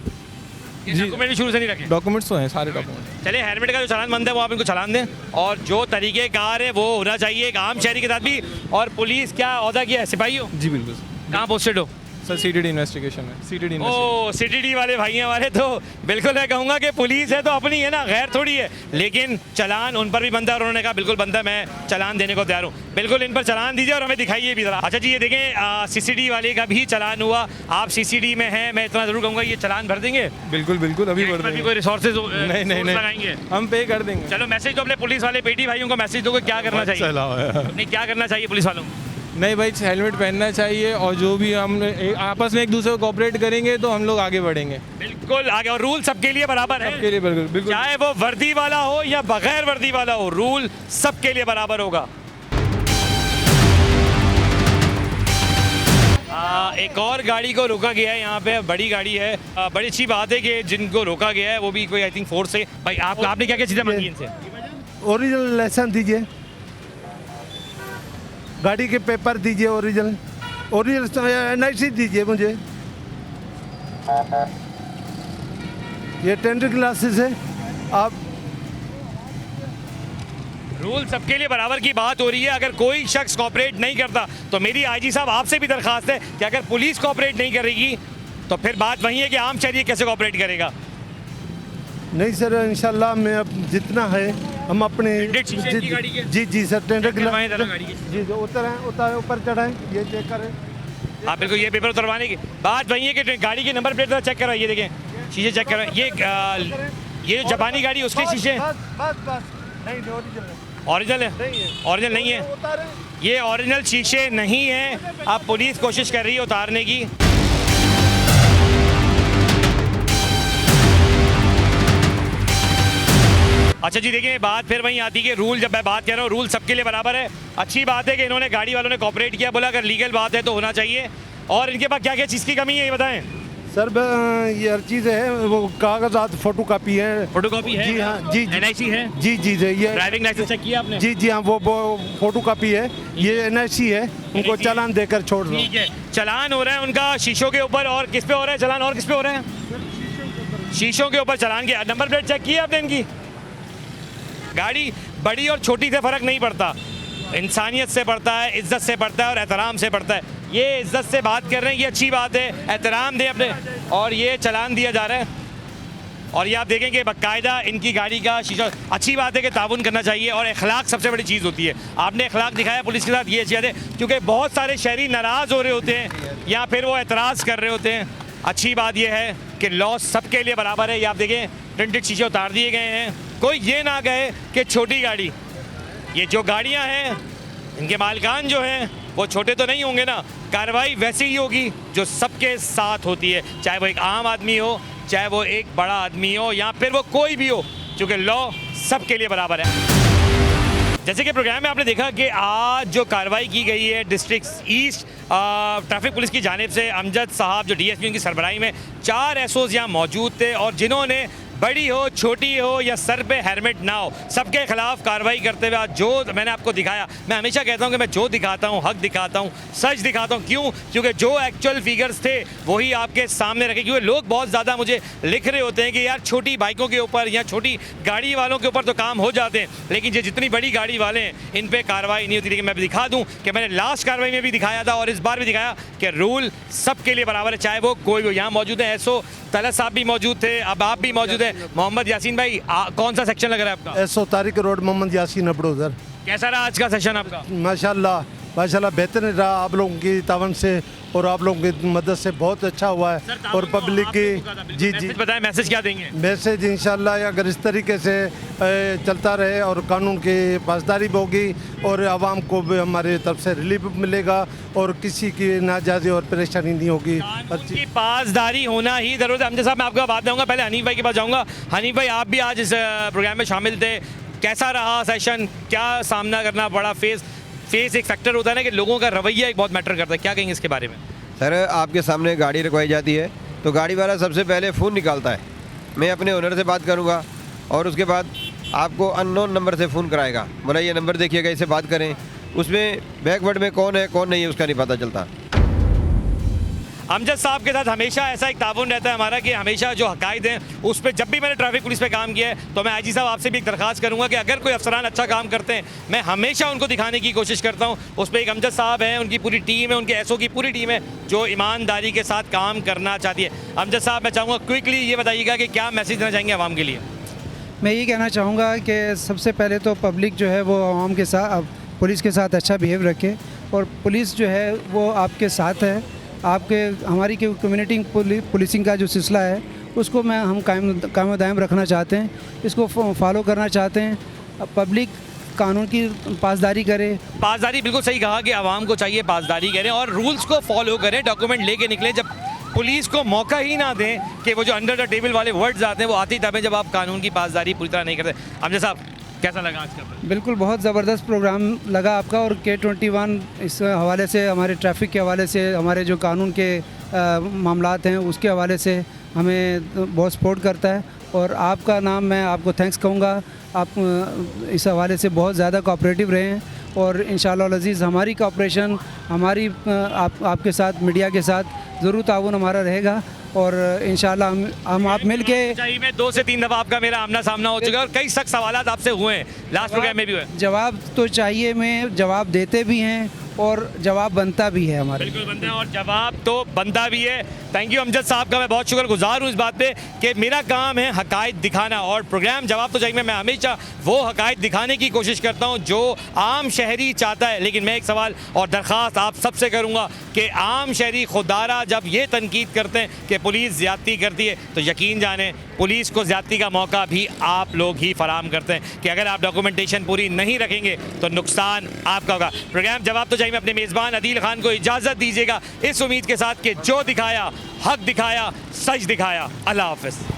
डॉक्यूमेंट भी शुरू से नहीं रखे, डॉक्यूमेंट्स तो हैं सारे डॉक्यूमेंट। चलिए हेलमेट का जो चालान बनता है वो आप इनको चालान दें, और जो तरीके कार है वो होना चाहिए एक आम शहरी के साथ भी। और पुलिस क्या ओहदा किया है, सिपाही हो? जी बिल्कुल कहाँ पोस्टेड हो? सर सीटीडी इन्वेस्टिगेशन में, सीटीडी ओ सीटीडी वाले भाई हमारे, तो बिल्कुल मैं कहूँगा कि पुलिस है तो अपनी है ना, गैर थोड़ी है, लेकिन चालान उन पर भी बनता है और उन्होंने कहा बिल्कुल बनता है, मैं चालान देने को तैयार हूँ। बिल्कुल इन पर चालान दीजिए और हमें दिखाइए भी ज़रा। अच्छा जी ये देखें सीसीडी वाले का भी चालान हुआ, आप सीसीडी में हैं, मैं इतना ज़रूर कहूँगा ये चालान भर देंगे? बिल्कुल बिल्कुल अभी भर देंगे। कोई रिसोर्सेज नहीं लगाएंगे, हम पे कर देंगे। चलो मैसेज तो अपने पुलिस वाले पेटी भाइयों को मैसेज दो क्या करना चाहिए, नहीं क्या करना चाहिए पुलिस वालों को? नहीं भाई हेलमेट पहनना चाहिए, और जो भी हम आपस में एक दूसरे को कोऑपरेट करेंगे तो हम लोग आगे बढ़ेंगे। बिल्कुल आगे, और रूल सबके लिए बराबर है, सबके लिए बिल्कुल बिल्कुल, चाहे वो वर्दी वाला हो या बगैर वर्दी वाला हो, रूल सबके लिए बराबर होगा। एक और गाड़ी को रोका गया है यहाँ पे, बड़ी गाड़ी है, बड़ी अच्छी बात है कि जिनको रोका गया है वो भी कोई आई थिंक फोर्स से। भाई आपने क्या क्या चीज़ें मांगी इनसे? ओरिजिनल लाइसेंस दीजिए, गाड़ी के पेपर दीजिए, ओरिजिनल NIC दीजिए मुझे, ये टेंडर क्लासेस है। आप रूल सबके लिए बराबर की बात हो रही है, अगर कोई शख्स कोऑपरेट नहीं करता तो मेरी आईजी साहब आपसे भी दरखास्त है कि अगर पुलिस कोऑपरेट नहीं करेगी तो फिर बात वही है कि आम शहरी कैसे कोऑपरेट करेगा। नहीं सर, इंशाल्लाह मैं अब जितना है हम अपने जी सर टेंडर जी जो ऊपर चढ़ाएं, ये चेक करें। आप बिल्कुल ये पेपर उतरवाने की बात वही है कि गाड़ी के नंबर प्लेट चेक करो, ये देखें शीशे चेक करो, ये जो जापानी गाड़ी उसके शीशे ओरिजिनल है, ओरिजिनल नहीं है, ये ओरिजिनल शीशे नहीं है। अब पुलिस कोशिश कर रही है उतारने की। अच्छा जी देखिए बात फिर वहीं आती है कि रूल, जब मैं बात कर रहा हूँ रूल सबके लिए बराबर है। अच्छी बात है कि इन्होंने गाड़ी वालों ने कोऑपरेट किया, बोला अगर लीगल बात है तो होना चाहिए। और इनके पास क्या क्या चीज़ की कमी है ये बताएं सर। ये हर चीज़ है, वो कागजात फोटो कापी है, जी हाँ, जी NIC है, जी ये ड्राइविंग लाइसेंस चेक किया आपने? जी हाँ, वो फोटो कापी है, ये NIC है, उनको चालान देकर छोड़ दो। ठीक है, चालान हो रहा है उनका शीशों के ऊपर, और किस पे हो रहा है चालान, और किस पे हो रहा है? शीशों के ऊपर चालान किया। नंबर प्लेट चेक किया आपने इनकी? गाड़ी बड़ी और छोटी से फ़र्क नहीं पड़ता, इंसानियत से पड़ता है, इज़्ज़त से पड़ता है और एहतराम से पड़ता है। ये इज़्ज़त से बात कर रहे हैं, ये अच्छी बात है, एहतराम दें अपने, और ये चालान दिया जा रहा है। और ये आप देखेंगे बाकायदा इनकी गाड़ी का शीशा। अच्छी बात है कि ताउन करना चाहिए, और अखलाक सबसे बड़ी चीज़ होती है। आपने अखलाक दिखाया पुलिस के साथ, ये अच्छी बात है, क्योंकि बहुत सारे शहरी नाराज़ हो रहे होते हैं या फिर वो एतराज़ कर रहे होते हैं। अच्छी बात यह है कि लॉ सबके लिए बराबर है। ये आप देखें प्रिंटेड शीशे उतार दिए गए हैं, कोई ये ना कहे कि छोटी गाड़ी, ये जो गाड़ियां हैं इनके मालिकान जो हैं वो छोटे तो नहीं होंगे ना। कार्रवाई वैसी ही होगी जो सबके साथ होती है, चाहे वो एक आम आदमी हो, चाहे वो एक बड़ा आदमी हो, या फिर वो कोई भी हो, क्योंकि लॉ सबके लिए बराबर है। जैसे कि प्रोग्राम में आपने देखा कि आज जो कार्रवाई की गई है डिस्ट्रिक्ट ईस्ट ट्रैफिक पुलिस की जानिब से, अमजद साहब जो DSP की सरबराही में 4 SOs यहाँ मौजूद थे, और जिन्होंने बड़ी हो छोटी हो या सर पे हेलमेट ना हो, सबके खिलाफ कार्रवाई करते हुए आज जो मैंने आपको दिखाया, मैं हमेशा कहता हूं कि मैं जो दिखाता हूं हक दिखाता हूं, सच दिखाता हूं। क्यों? क्योंकि जो एक्चुअल फिगर्स थे वही आपके सामने रखे। क्योंकि लोग बहुत ज़्यादा मुझे लिख रहे होते हैं कि यार छोटी बाइकों के ऊपर या छोटी गाड़ी वालों के ऊपर तो काम हो जाते हैं, लेकिन ये जितनी बड़ी गाड़ी वाले हैं इन पर कार्रवाई नहीं होती। लेकिन मैं दिखा दूँ कि मैंने लास्ट कार्रवाई में भी दिखाया था और इस बार भी दिखाया कि रूल सबके लिए बराबर है, चाहे वो कोई भी हो। यहाँ मौजूद है SO तलत साहब भी मौजूद थे, अब आप भी मौजूद है। मोहम्मद यासीन भाई कौन सा सेक्शन लग रहा है आपका? SO तारिक रोड, मोहम्मद यासीन अबड़ोदर। कैसा रहा आज का सेशन आपका? माशाल्लाह बेहतर रहा, आप लोगों की तावन से और आप लोगों की मदद से बहुत अच्छा हुआ है। और पब्लिक की जी बताएं मैसेज क्या देंगे? मैसेज इंशाल्लाह अगर इस तरीके से चलता रहे और कानून की पासदारी भी होगी और आवाम को भी हमारी तरफ से रिलीफ मिलेगा और किसी की नाजायज़ी और परेशानी नहीं होगी। की पासदारी होना ही ज़रूरत है। अमजद साहब मैं आपको बात दूँगा, पहले हनीफ भाई के पास जाऊँगा। हनीफ भाई आप भी आज इस प्रोग्राम में शामिल थे, कैसा रहा सेशन, क्या सामना करना पड़ा? फेस एक फैक्टर होता है ना कि लोगों का रवैया एक बहुत मैटर करता है, क्या कहेंगे इसके बारे में? सर आपके सामने गाड़ी रखवाई जाती है तो गाड़ी वाला सबसे पहले फ़ोन निकालता है, मैं अपने ओनर से बात करूंगा और उसके बाद आपको अननोन नंबर से फ़ोन कराएगा, बोला ये नंबर देखिएगा, इससे बात करें। उसमें बैकवर्ड में कौन है कौन नहीं है उसका नहीं पता चलता। अमजद साहब के साथ हमेशा ऐसा एक ताउन रहता है हमारा कि हमेशा जो हकायत हैं उस पर, जब भी मैंने ट्रैफिक पुलिस पे काम किया है तो मैं आईजी साहब आपसे भी एक दरख्वास्त करूंगा कि अगर कोई अफसरान अच्छा काम करते हैं मैं हमेशा उनको दिखाने की कोशिश करता हूं। उस पर एक अमजद साहब हैं, उनकी पूरी टीम है, उनके एसओ की पूरी टीम है जो ईमानदारी के साथ काम करना चाहती है। अमजद साहब, मैं चाहूँगा क्विकली ये बताइएगा कि क्या मैसेज देना चाहेंगे आवाम के लिए? मैं ये कहना चाहूँगा कि सबसे पहले तो पब्लिक जो है वो आवाम के साथ, पुलिस के साथ अच्छा बिहेव रखे, और पुलिस जो है वो आपके साथ है। आपके हमारी कम्युनिटी पुलिसिंग का जो सिलसिला है उसको हम कायम दायम रखना चाहते हैं, इसको फॉलो करना चाहते हैं। पब्लिक कानून की पासदारी करे। पासदारी, बिल्कुल सही कहा कि आवाम को चाहिए पासदारी करें और रूल्स को फॉलो करें, डॉक्यूमेंट लेके निकलें। जब पुलिस को मौका ही ना दें कि वो जो अंडर द टेबल वाले वर्ड्स आते हैं वो आती तब है जब आप कानून की पासदारी पूरी तरह नहीं करते। अमजद साहब, कैसा लगा आज का? बिल्कुल बहुत ज़बरदस्त प्रोग्राम लगा आपका, और K21 इस हवाले से, हमारे ट्रैफिक के हवाले से, हमारे जो कानून के मामलात हैं उसके हवाले से हमें बहुत सपोर्ट करता है। और आपका नाम, मैं आपको थैंक्स कहूँगा, आप इस हवाले से बहुत ज़्यादा कोऑपरेटिव रहे हैं, और इंशाअल्लाह अज़ीज़ हमारी कोऑपरेशन, हमारी आपके साथ, मीडिया के साथ ज़रूर ताउन हमारा रहेगा, और इंशाल्लाह हम आप मिल के। में 2 से 3 दफ़ा आपका मेरा आमना सामना हो चुका है और कई सख्त सवालात आपसे हुए हैं, लास्ट प्रोग्राम में भी हुए। जवाब तो चाहिए, में जवाब देते भी हैं और जवाब बनता भी है हमारे। बिल्कुल बनता है और जवाब तो बनता भी है। थैंक यू अमजद साहब का, मैं बहुत शुक्रगुजार हूँ इस बात पे कि मेरा काम है हकायत दिखाना, और प्रोग्राम जवाब तो चाहिए में मैं हमेशा वो हकायत दिखाने की कोशिश करता हूँ जो आम शहरी चाहता है। लेकिन मैं एक सवाल और दरख्वास्त आप सबसे करूँगा कि आम शहरी खुदारा जब ये तनकीद करते हैं कि पुलिस ज़्यादती करती है तो यकीन जाने पुलिस को ज़्यादती का मौका भी आप लोग ही फराहम करते हैं कि अगर आप डॉक्यूमेंटेशन पूरी नहीं रखेंगे तो नुकसान आपका होगा। प्रोग्राम जवाब तो चाहिए में अपने मेज़बान अदील खान को इजाज़त दीजिएगा इस उम्मीद के साथ कि जो दिखाया हक दिखाया, सच दिखाया। अल्लाह हाफ़िज़।